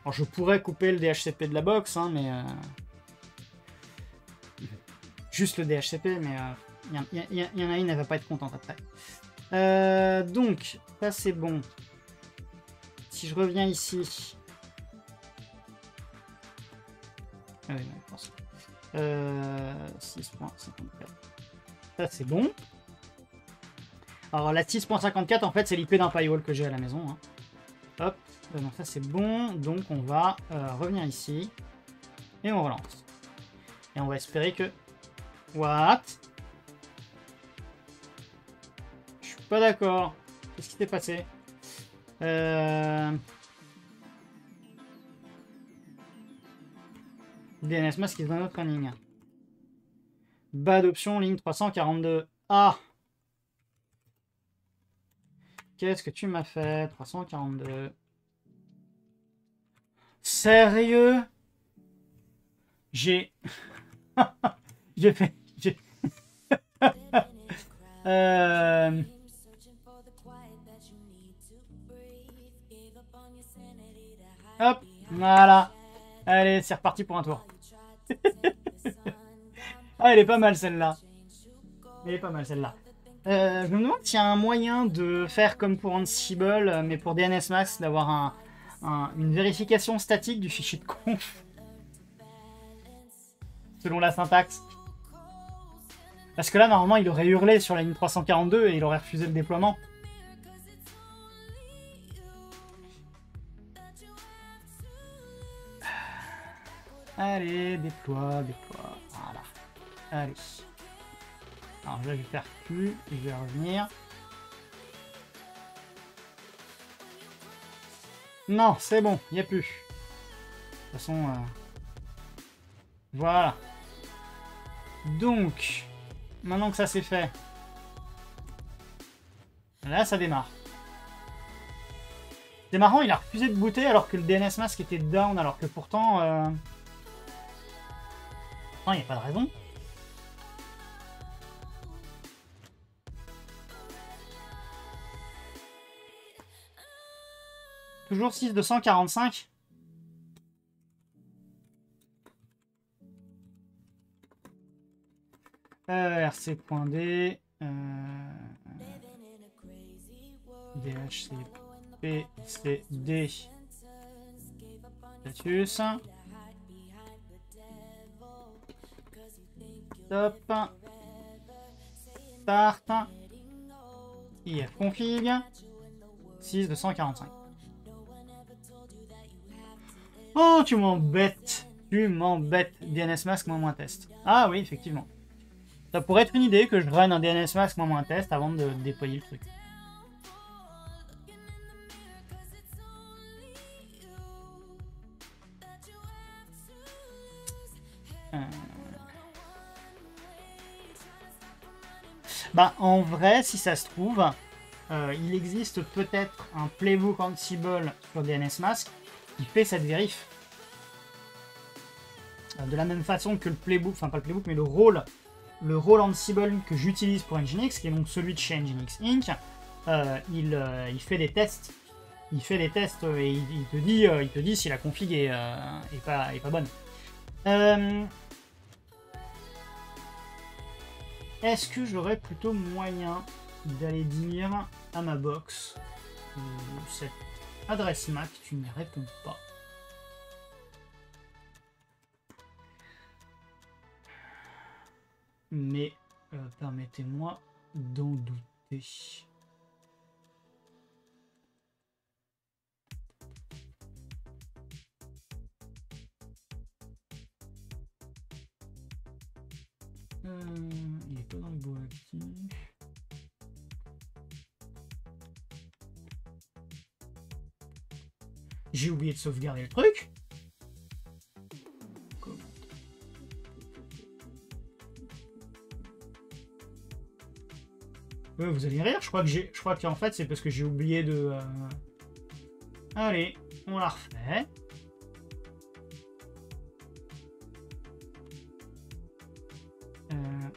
Alors je pourrais couper le DHCP de la box, hein, mais... Juste le DHCP, mais il y en a une, elle va pas être contente après. Donc, ça c'est bon. Si je reviens ici... Ah oui, non, 6.54. Ça c'est bon. Alors la 6.54 en fait c'est l'IP d'un firewall que j'ai à la maison. Hein. Hop, donc ça c'est bon. Donc on va revenir ici. Et on relance. Et on va espérer que... What? Je pas d'accord. Qu'est-ce qui s'est passé? DNS Mask is not running. Bas d'option, ligne 342. Ah! Qu'est-ce que tu m'as fait? 342. Sérieux? J'ai fait... Hop, voilà. Allez, c'est reparti pour un tour. Ah, elle est pas mal celle-là. Elle est pas mal celle-là. Je me demande s'il y a un moyen de faire comme pour Ansible, mais pour DNS Max, d'avoir une vérification statique du fichier de conf. Selon la syntaxe. Parce que là, normalement, il aurait hurlé sur la ligne 342 et il aurait refusé le déploiement. Allez, déploie. Voilà. Allez. Alors là, je vais faire plus. Je vais revenir. Non, c'est bon. Il n'y a plus. De toute façon... Voilà. Donc... Maintenant que ça c'est fait, là ça démarre. C'est marrant, il a refusé de booter alors que le DNS Mask était down, alors que pourtant... il n'y a pas de raison. Toujours 6245. rc.d dhcpcd status stop start ifconfig 6245. Oh, tu m'embêtes, DNS Mask moins test. Ah oui, effectivement. Ça pourrait être une idée que je run un DNS Mask moins test avant de déployer le truc. Bah, en vrai, si ça se trouve, il existe peut-être un playbook Ansible sur DNS Mask qui fait cette vérif. De la même façon que le playbook, enfin pas le playbook, mais le rôle Ansible que j'utilise pour Nginx, qui est donc celui de chez Nginx Inc., il fait des tests. Il fait des tests et il te dit si la config est pas bonne. Est-ce que j'aurais plutôt moyen d'aller dire à ma box cette adresse MAC, tu n'y réponds pas. Mais permettez-moi d'en douter. Il est pas dans le beau actif. J'ai oublié de sauvegarder le truc. Vous allez rire, je crois qu'en fait c'est parce que j'ai oublié de... Allez, on la refait.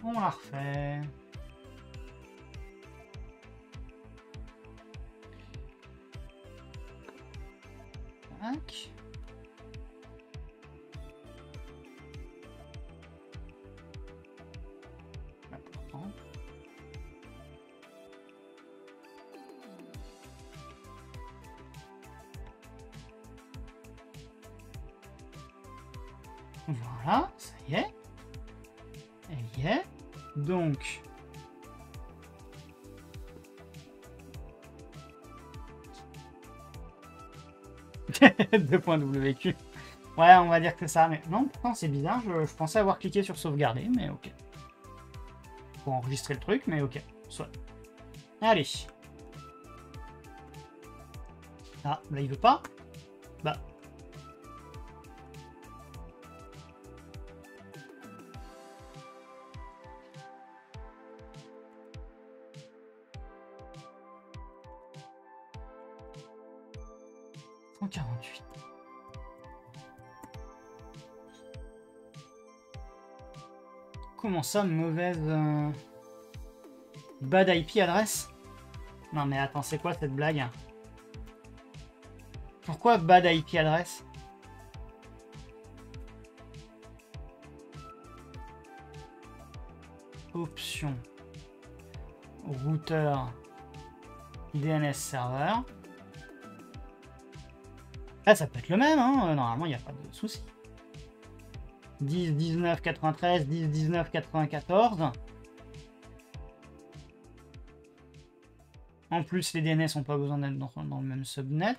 On la refait. Tac. Voilà, ça y est. Ça y est. Donc... .wq. Ouais, on va dire que ça, mais non, pourtant c'est bizarre, je pensais avoir cliqué sur sauvegarder, mais ok. Pour enregistrer le truc, mais ok, soit. Allez. Ah, là il veut pas. Bah. $148. Comment ça, mauvaise... Bad IP adresse? Non mais attends, c'est quoi cette blague? Pourquoi bad IP adresse? Option. Routeur. DNS serveur. Ah, ça peut être le même, hein. Normalement il n'y a pas de souci. 10 19 93 10 19 94. En plus, les DNS n'ont pas besoin d'être dans le même subnet.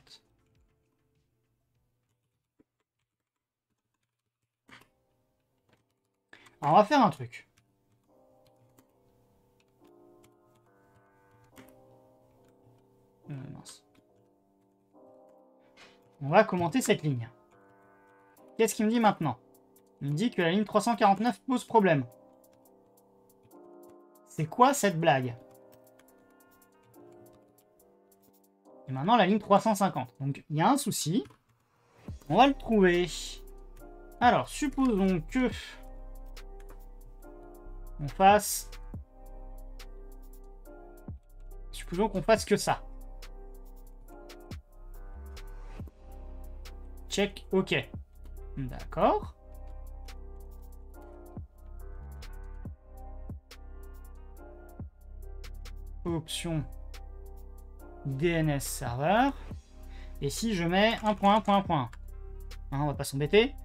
Alors, on va faire un truc. Mince. On va commenter cette ligne. Qu'est-ce qu'il me dit maintenant? Il me dit que la ligne 349 pose problème. C'est quoi cette blague? Et maintenant la ligne 350. Donc il y a un souci. On va le trouver. Alors, supposons que on fasse... Supposons qu'on fasse que ça. Check, ok. D'accord. Option DNS serveur. Et si je mets un point. Hein, on va pas s'embêter.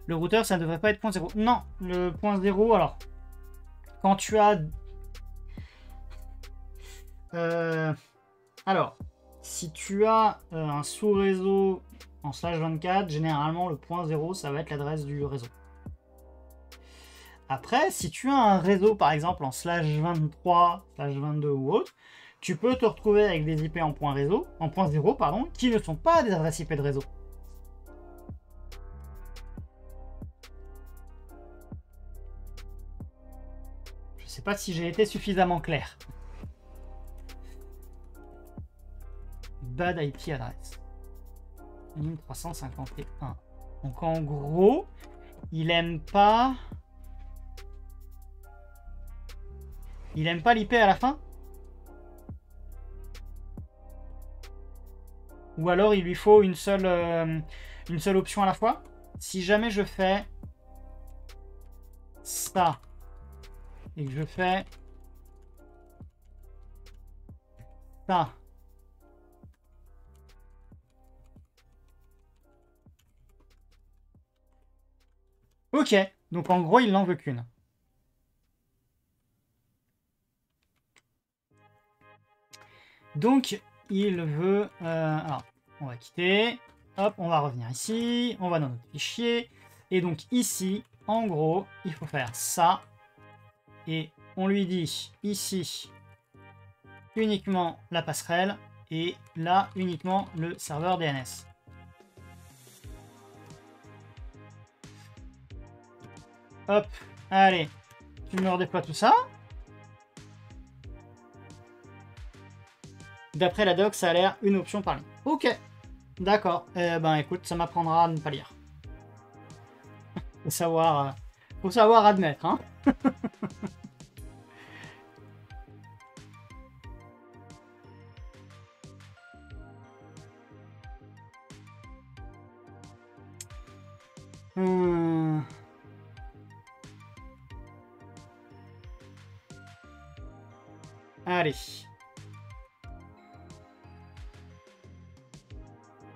Le routeur, ça ne devrait pas être point 0. Non, le point 0, alors... Quand tu as... alors, si tu as un sous-réseau en /24, généralement, le point 0, ça va être l'adresse du réseau. Après, si tu as un réseau, par exemple, en /23, /22 ou autre, tu peux te retrouver avec des IP en point 0, pardon, qui ne sont pas des adresses IP de réseau. Je ne sais pas si j'ai été suffisamment clair. Bad IP adresse. Ligne 351. Donc en gros, il aime pas... Il aime pas l'IP à la fin? Ou alors il lui faut une seule option à la fois? Si jamais je fais ça et que je fais ça, ok, donc en gros il n'en veut qu'une. Donc il veut... alors, on va quitter. Hop, on va revenir ici. On va dans notre fichier. Et donc ici, en gros, il faut faire ça. Et on lui dit ici uniquement la passerelle. Et là, uniquement le serveur DNS. Hop, allez. Tu me redéploies tout ça. D'après la doc, ça a l'air une option par ligne. Ok, d'accord. Ben écoute, ça m'apprendra à ne pas lire. Faut savoir admettre, hein. Allez.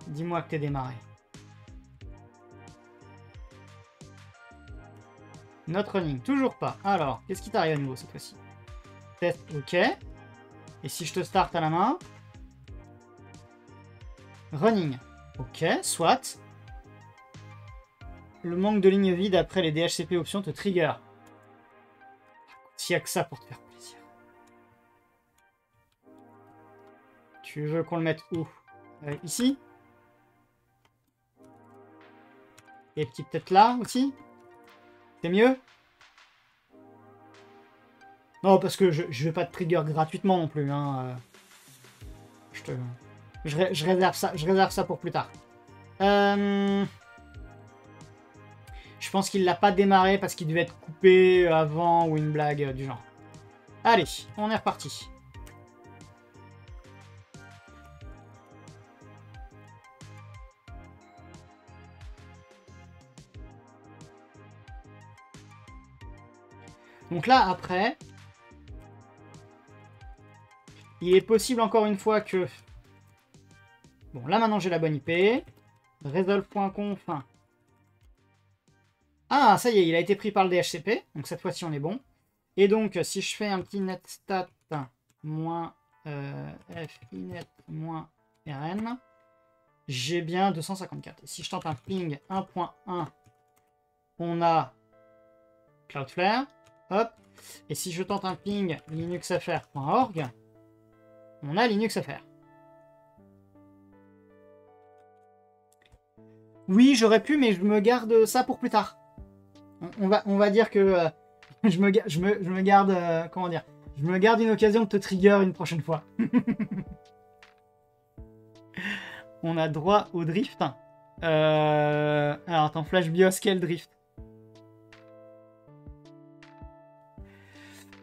Dis-moi que t'es démarré. Notre ligne, toujours pas. Alors, qu'est-ce qui t'arrive à nouveau cette fois-ci? Test, ok. Et si je te start à la main? Running. Ok, soit. Le manque de ligne vide après les DHCP options te trigger. S'il n'y a que ça pour te faire plaisir. Tu veux qu'on le mette où? Ici? Et peut-être là aussi? C'est mieux? Non, parce que je vais pas te trigger gratuitement non plus. Hein. Je réserve ça pour plus tard. Je pense qu'il l'a pas démarré parce qu'il devait être coupé avant ou une blague du genre. Allez, on est reparti. Donc là, après, il est possible encore une fois que... Bon, là maintenant j'ai la bonne IP. Resolve.conf. Ah, ça y est, il a été pris par le DHCP. Donc cette fois-ci, on est bon. Et donc, si je fais un petit netstat moins finet-rn, j'ai bien 254. Et si je tente un ping 1.1, on a Cloudflare. Hop. Et si je tente un ping linuxfr.org, on a linuxfr. Oui, j'aurais pu, mais je me garde ça pour plus tard. On va dire que je me garde... comment dire? Je me garde une occasion de te trigger une prochaine fois. On a droit au drift. Alors, attends, Flash BIOS, quel drift?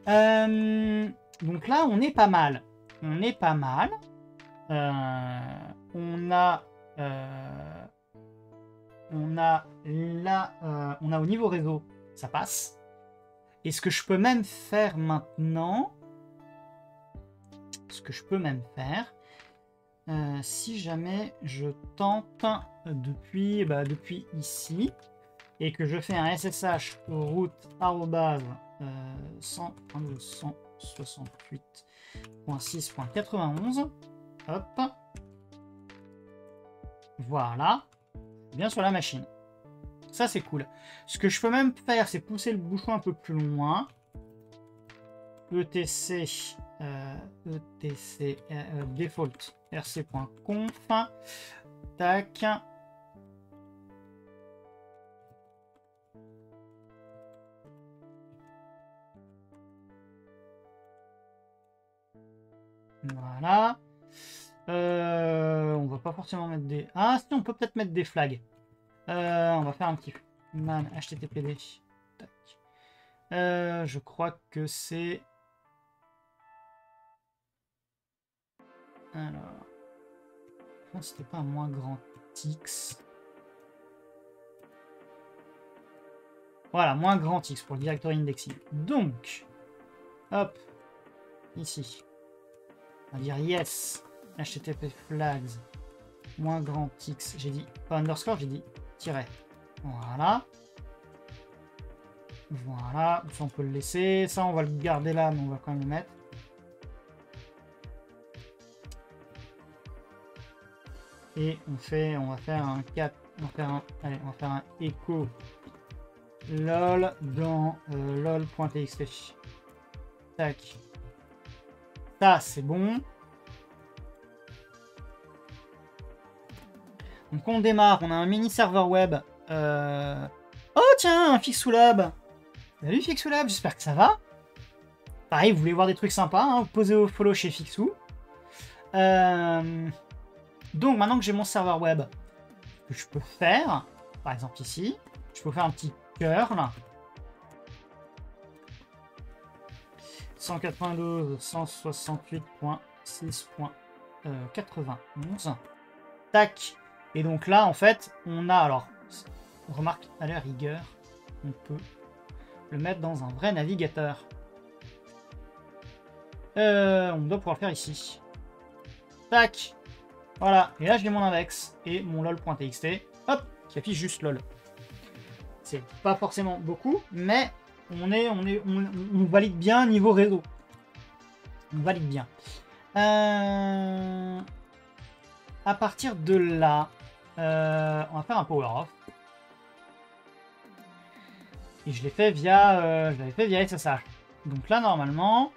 Donc là, on est pas mal. On est pas mal. On a au niveau réseau, ça passe. Et ce que je peux même faire maintenant, si jamais je tente depuis ici et que je fais un SSH route @ 168.6.91, hop, voilà, bien sur la machine. Ça, c'est cool. Ce que je peux même faire, c'est pousser le bouchon un peu plus loin. etc default rc.conf. Tac. Voilà. On va pas forcément mettre des... Ah, si, on peut peut-être mettre des flags. On va faire un petit man httpd. Tac. Je crois que c'est... Alors... C'était pas un moins grand X. Voilà, moins grand X pour le directory indexing. Donc, hop, ici. On va dire yes, http flags, moins grand X. J'ai dit pas underscore, j'ai dit tiret. Voilà. Voilà, ça on peut le laisser. Ça on va le garder là, mais on va quand même le mettre. Et on va faire un cat, on va faire un echo lol dans lol.txt. Tac. Ça c'est bon. Donc on démarre, on a un mini serveur web. Oh tiens, un Fixoulab. Salut Fixoulab, j'espère que ça va. Pareil, vous voulez voir des trucs sympas, hein, vous posez au follow chez Fixou. Donc maintenant que j'ai mon serveur web, ce que je peux faire, par exemple ici, je peux faire un petit curl. 192.168.6.91. Tac. Et donc là, en fait, on a, alors, remarque, à la rigueur, on peut le mettre dans un vrai navigateur. On doit pouvoir le faire ici. Tac. Voilà. Et là, j'ai mon index et mon lol.txt. Hop, qui affiche juste lol. C'est pas forcément beaucoup, mais on valide bien niveau réseau. On valide bien. À partir de là, on va faire un power off. Et je l'ai fait via, SSH. Donc là, normalement,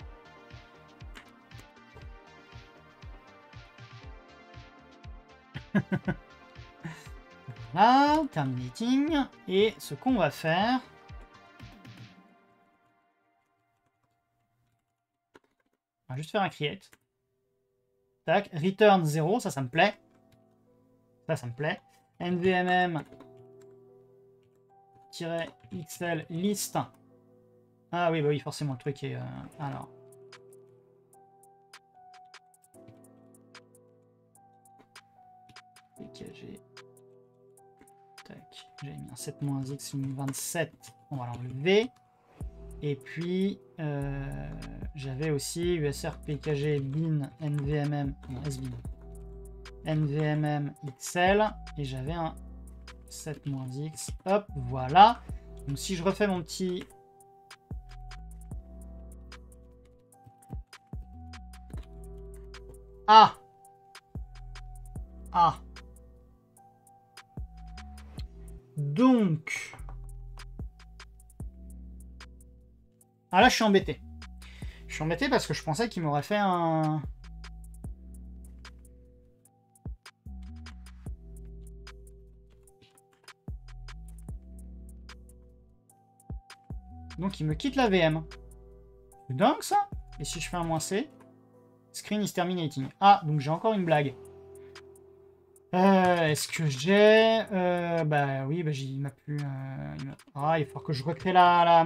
Voilà, terminating. Et ce qu'on va faire... On va juste faire un create. Tac, return 0, ça me plaît. Ça me plaît. nvmm-xl list. Ah oui, bah oui, forcément, le truc est... alors... PKG. Tac, j'avais mis un 7-x, une 27. On va l'enlever. Et puis, j'avais aussi USR PKG bin nvmm, non, sbin, nvmm xl, et j'avais un 7-x, hop, voilà. Donc si je refais mon petit... Ah! Ah! Donc... Ah là, je suis embêté. Je suis embêté parce que je pensais qu'il m'aurait fait un... Donc, il me quitte la VM. C'est dingue, ça? Et si je fais un -C? Screen is terminating. Ah, donc j'ai encore une blague. Est-ce que j'ai... bah oui, bah, il m'a plus... Ah, il faut que je recrée la...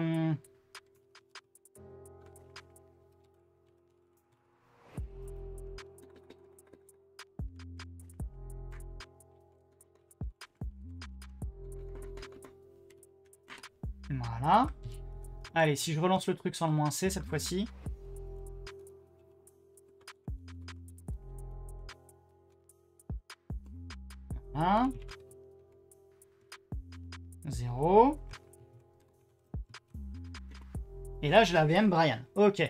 Voilà. Allez, si je relance le truc sans le -C cette fois-ci. Voilà. 0. Et là, j'ai la VM Brian. Ok.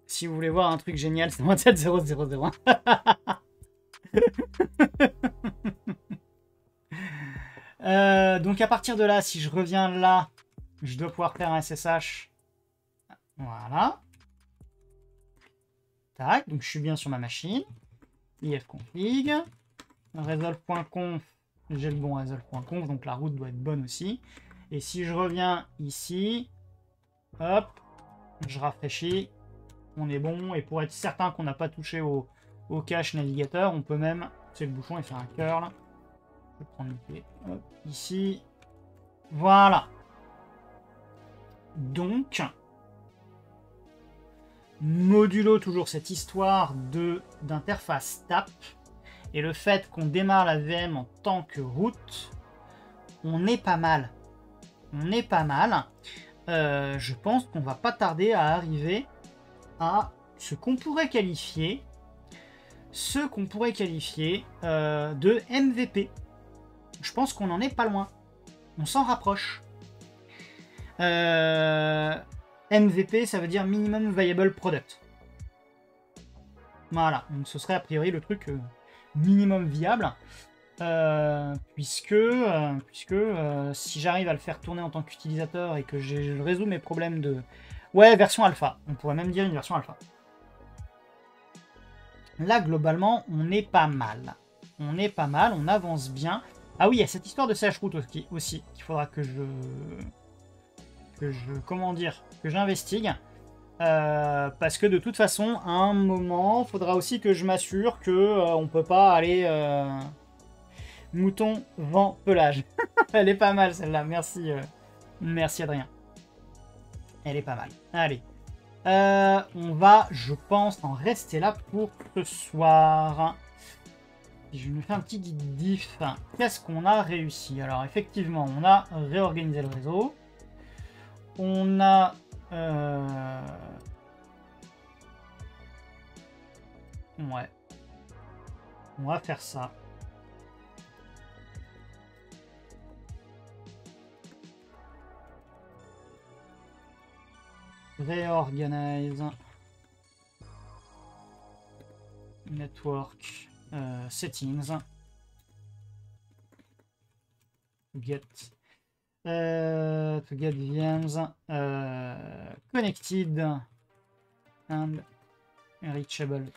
Si vous voulez voir un truc génial, c'est moins 70001. Donc à partir de là, si je reviens là, je dois pouvoir faire un SSH. Voilà. Tac, donc je suis bien sur ma machine. ifconfig. Resolve.conf, j'ai le bon resolve.conf, donc la route doit être bonne aussi. Et si je reviens ici, hop, je rafraîchis, on est bon. Et pour être certain qu'on n'a pas touché au cache navigateur, on peut même, c'est le bouchon et faire un curl. Je vais prendre une clé, hop, ici. Voilà. Donc, modulo toujours cette histoire d'interface TAP et le fait qu'on démarre la VM en tant que route, on est pas mal. On est pas mal. Je pense qu'on va pas tarder à arriver à ce qu'on pourrait qualifier de MVP. Je pense qu'on en est pas loin. On s'en rapproche. MVP, ça veut dire Minimum Viable Product. Voilà, donc ce serait a priori le truc minimum viable. Puisque si j'arrive à le faire tourner en tant qu'utilisateur et que je résous mes problèmes de... Ouais, version alpha. On pourrait même dire une version alpha. Là, globalement, on est pas mal. On est pas mal, on avance bien. Ah oui, il y a cette histoire de chroute aussi qu'il faudra que j'investigue. Parce que de toute façon, à un moment, il faudra aussi que je m'assure que on peut pas aller mouton, vent, pelage. Elle est pas mal celle-là, merci, merci Adrien. Elle est pas mal. Allez, on va, je pense, en rester là pour ce soir. Je me fais un petit guide diff. Qu'est-ce qu'on a réussi? Alors effectivement, on a réorganisé le réseau. On a... Ouais. On va faire ça. Reorganize. Network. Settings. Get. To get VMs. Connected. And reachable.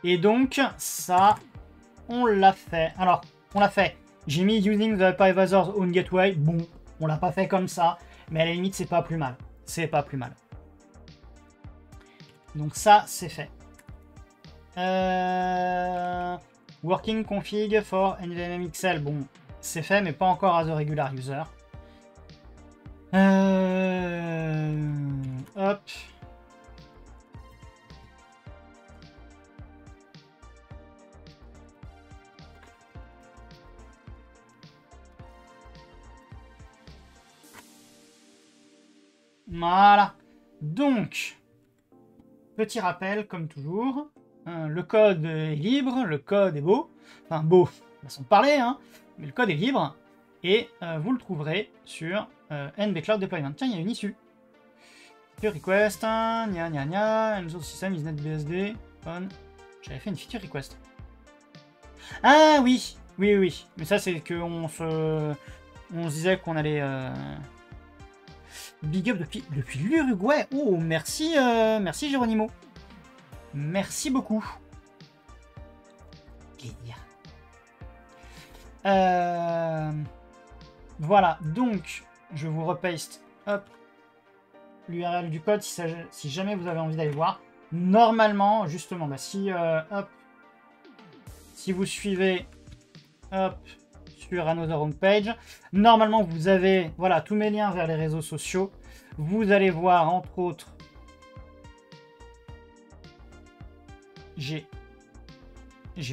Et donc, ça, on l'a fait. Alors, on l'a fait. J'ai mis using the hypervisor's own gateway. Bon, on l'a pas fait comme ça. Mais à la limite, c'est pas plus mal. C'est pas plus mal. Donc ça, c'est fait. Working config for NVMe-XL. Bon, c'est fait, mais pas encore as a regular user. Hop. Voilà. Donc, petit rappel, comme toujours, le code est libre, le code est beau. Enfin, beau, façon de parler, hein, mais le code est libre. Et vous le trouverez sur NB Cloud Deployment. Tiens, il y a une issue. Feature request, gna gna gna, and the system is netBSD on. J'avais fait une feature request. Ah oui, oui, oui. Mais ça, c'est qu'on se disait qu'on allait. Big up depuis l'Uruguay. Oh, merci, merci Geronimo. Merci beaucoup. Voilà, donc je vous repaste l'URL du code si jamais vous avez envie d'aller voir. Normalement, justement, bah, si vous suivez sur Another Homepage, normalement vous avez voilà tous mes liens vers les réseaux sociaux. Vous allez voir entre autres, j'ai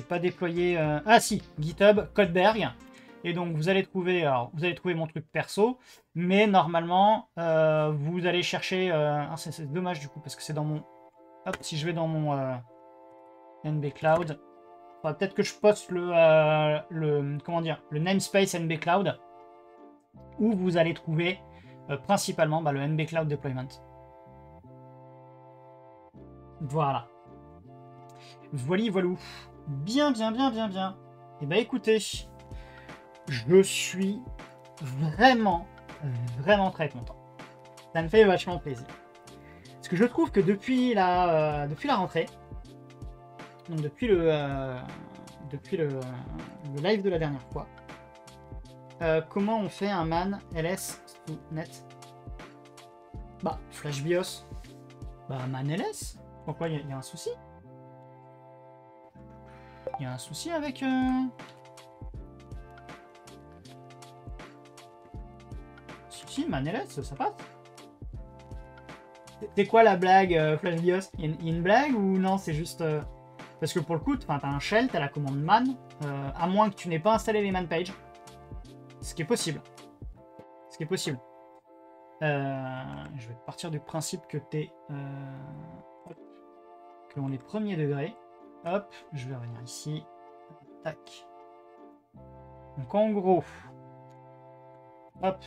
pas déployé ah si, GitHub Codeberg. Et donc vous allez trouver, mon truc perso, mais normalement vous allez chercher. C'est dommage du coup parce que c'est dans mon. Hop, si je vais dans mon NB Cloud, peut-être que je poste le namespace NB Cloud, où vous allez trouver principalement le NB Cloud Deployment. Voilà. Voilou. Bien. Et bah écoutez. Je suis vraiment très content. Ça me fait vachement plaisir. Parce que je trouve que depuis la rentrée, donc depuis le live de la dernière fois, comment on fait un man ls sous net? Bah, FlashBIOS. Bah, man ls. Pourquoi il y a un souci? Il y a un souci avec... Si, man ls, ça passe. C'est quoi la blague, FlashBIOS? Il y a une blague ou non? C'est juste... Parce que pour le coup, t'as un shell, t'as la commande man, à moins que tu n'aies pas installé les man pages. Ce qui est possible. Je vais partir du principe que t'es... que on est premier degré. Hop, je vais revenir ici. Tac. Donc en gros... Hop.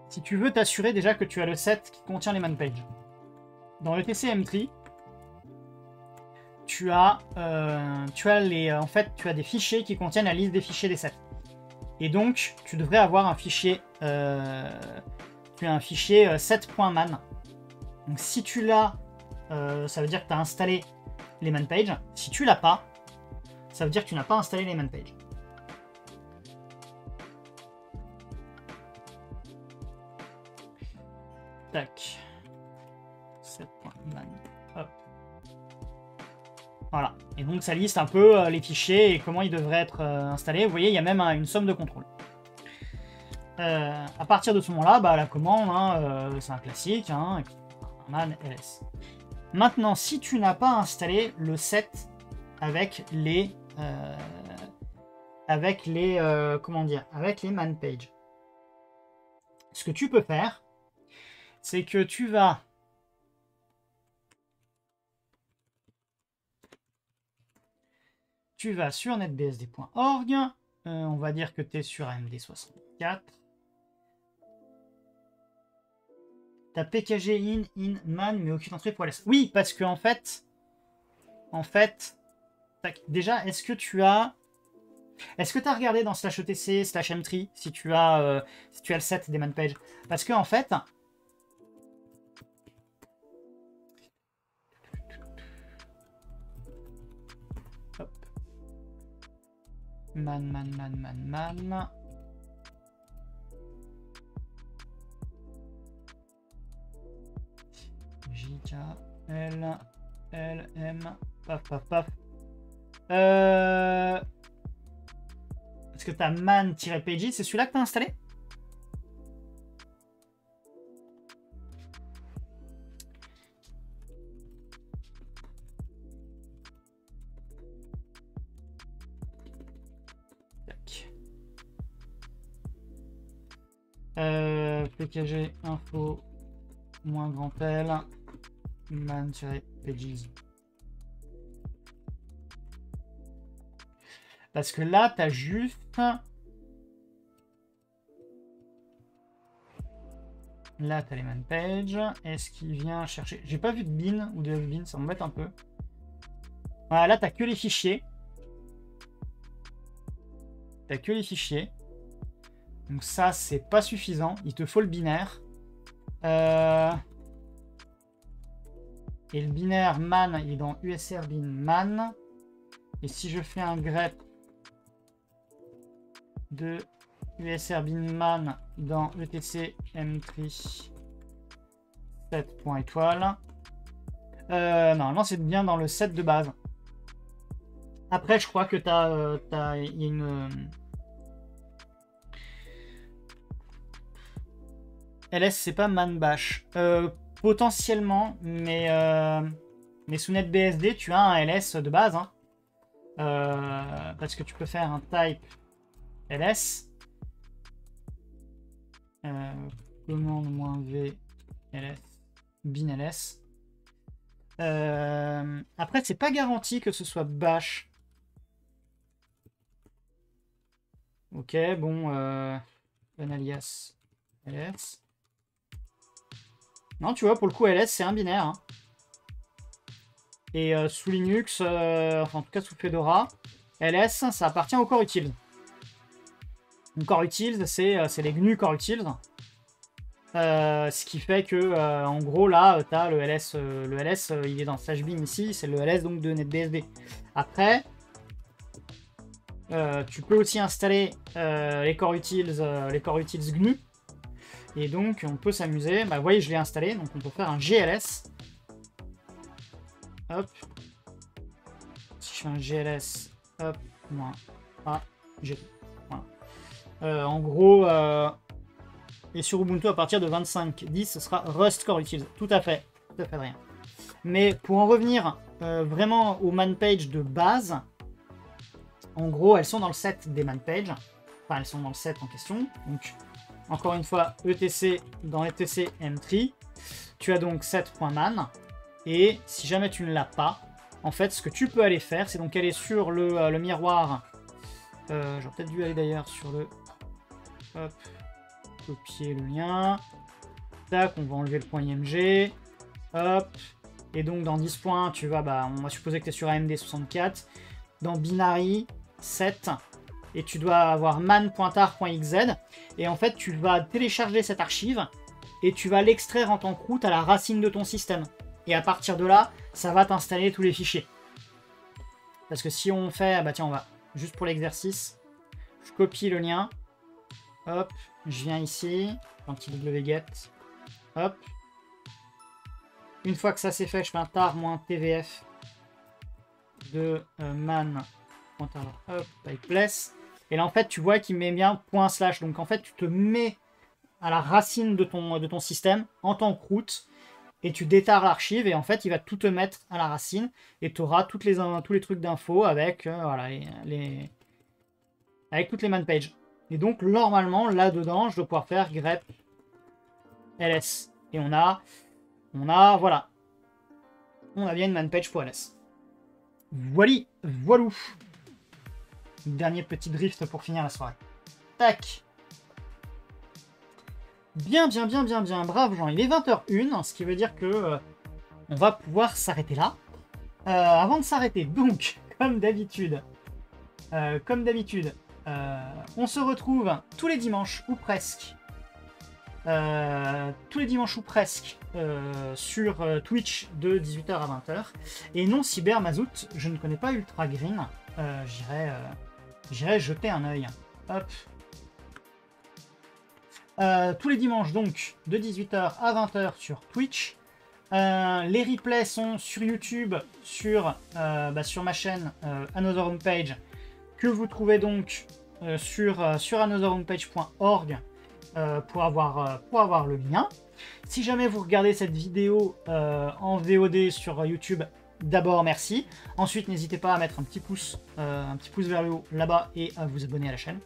Si tu veux t'assurer déjà que tu as le set qui contient les man pages. Dans le TCM3, tu as des fichiers qui contiennent la liste des fichiers des sets. Et donc, tu devrais avoir un fichier, set.man. Donc si tu l'as, ça veut dire que tu as installé les man pages. Si tu l'as pas, ça veut dire que tu n'as pas installé les man pages. Tac. Set.man. Hop. Voilà. Et donc ça liste un peu les fichiers et comment ils devraient être installés. Vous voyez, il y a même une somme de contrôle. À partir de ce moment-là, la commande, c'est un classique, un man ls. Maintenant, si tu n'as pas installé le set avec les avec les man pages, ce que tu peux faire, c'est que tu vas sur netbsd.org, on va dire que tu es sur AMD64. T'as pkg in man, mais aucune entrée pour ls. Oui, parce que en fait, déjà, est-ce que tu as regardé dans /etc /m3 si tu as le set des man pages? Parce que en fait, Man. JK, L, M, paf. Est-ce que t'as man-pages, c'est celui-là que t'as installé? PKG info moins grand L man-pages. Parce que là, t'as juste... Là, t'as les man pages. Est-ce qu'il vient chercher... J'ai pas vu de bin ou de bin, ça m'embête un peu. Voilà, là, t'as que les fichiers. Donc ça, c'est pas suffisant. Il te faut le binaire. Et le binaire man, il est dans usr bin man. Et si je fais un grep de usr bin man dans etc m3 7.étoile, normalement c'est bien dans le set de base. Après, je crois que il y a une ls, c'est pas man bash. Potentiellement, mais sous NetBSD, tu as un ls de base. Hein. Parce que tu peux faire un type ls commande-v ls bin ls. Après, c'est pas garanti que ce soit bash. Ok, bon, un alias ls. Non, tu vois, pour le coup, ls, c'est un binaire. Hein. Et sous Linux, enfin en tout cas sous Fedora, ls, ça appartient au core utils. Donc core utils, c'est les GNU core utils. Ce qui fait que, en gros, là, tu as le ls, il est dans slash bin ici, c'est le ls donc de NetBSD. Après, tu peux aussi installer les core utils GNU. Et donc, on peut s'amuser. Bah, vous voyez, je l'ai installé, donc on peut faire un gls. Hop. Si je fais un gls, hop, moins A, G. Voilà. En gros, et sur Ubuntu, à partir de 25.10, ce sera Rust Core Utils. Tout à fait rien. Mais pour en revenir vraiment aux man pages de base, en gros, elles sont dans le set des man pages. Enfin, elles sont dans le set en question. Donc, encore une fois, etc dans etc m3. Tu as donc set.man. Et si jamais tu ne l'as pas, en fait, ce que tu peux aller faire, c'est donc aller sur le miroir. J'aurais peut-être dû aller d'ailleurs sur le... Hop. Copier le lien. Tac, on va enlever le point img. Hop. Et donc, dans 10 points, tu vas... Bah, on va supposer que tu es sur AMD64. Dans binary, 7. Et tu dois avoir man.tar.xz. Et en fait, tu vas télécharger cette archive. Et tu vas l'extraire en tant que root à la racine de ton système. Et à partir de là, ça va t'installer tous les fichiers. Parce que si on fait... Bah tiens, on va... Juste pour l'exercice, je copie le lien. Hop, je viens ici. Un petit wget. Hop. Une fois que ça c'est fait, je fais un tar-tvf de man.tar. Hop, typeless. Et là, en fait, tu vois qu'il met bien ./. Donc, en fait, tu te mets à la racine de ton système en tant que root. Et tu détarres l'archive et en fait, il va tout te mettre à la racine et tu auras tous les trucs d'infos avec, voilà, avec toutes les man pages. Et donc, normalement, là-dedans, je dois pouvoir faire grep ls. Et on a, voilà. On a bien une man page pour ls. Voilou. Dernier petit drift pour finir la soirée. Tac. Bien. Bravo, Jean. Il est 20h01, ce qui veut dire que on va pouvoir s'arrêter là. Avant de s'arrêter, donc, comme d'habitude, on se retrouve tous les dimanches, ou presque. Sur Twitch de 18h à 20h. Et non, Cyber Mazout, je ne connais pas Ultra Green. J'irai j'irai jeter un œil. Hop. Tous les dimanches, donc, de 18h à 20h sur Twitch. Les replays sont sur YouTube, sur ma chaîne Another Homepage, que vous trouvez donc sur anotherhomepage.org pour avoir le lien. Si jamais vous regardez cette vidéo en VOD sur YouTube, d'abord merci. Ensuite, n'hésitez pas à mettre un petit pouce vers le haut là-bas et à vous abonner à la chaîne,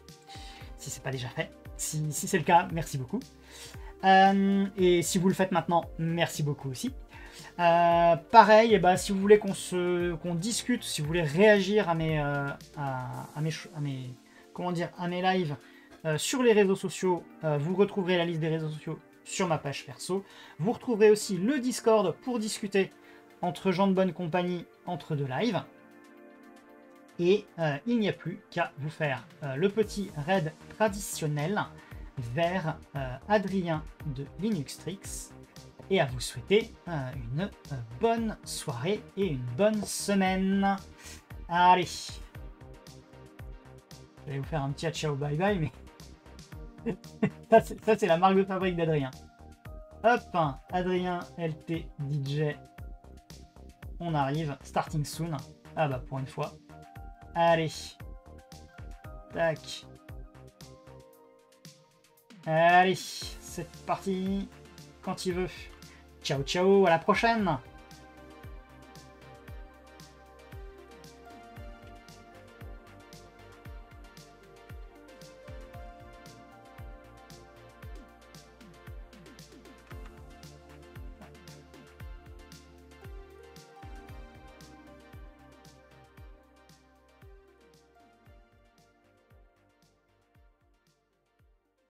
si ce n'est pas déjà fait. Si c'est le cas, merci beaucoup. Et si vous le faites maintenant, merci beaucoup aussi. Pareil, si vous voulez qu'on discute, si vous voulez réagir à mes lives sur les réseaux sociaux, vous retrouverez la liste des réseaux sociaux sur ma page perso. Vous retrouverez aussi le Discord pour discuter entre gens de bonne compagnie entre deux lives. Et il n'y a plus qu'à vous faire le petit raid traditionnel vers Adrien de Linuxtrix et à vous souhaiter une bonne soirée et une bonne semaine. Allez, je vais vous faire un petit ciao bye bye, mais ça c'est la marque de fabrique d'Adrien. Hop, Adrien LT DJ, on arrive, starting soon. Ah bah pour une fois. Allez, tac. Allez, c'est parti, quand il veut. Ciao ciao, à la prochaine.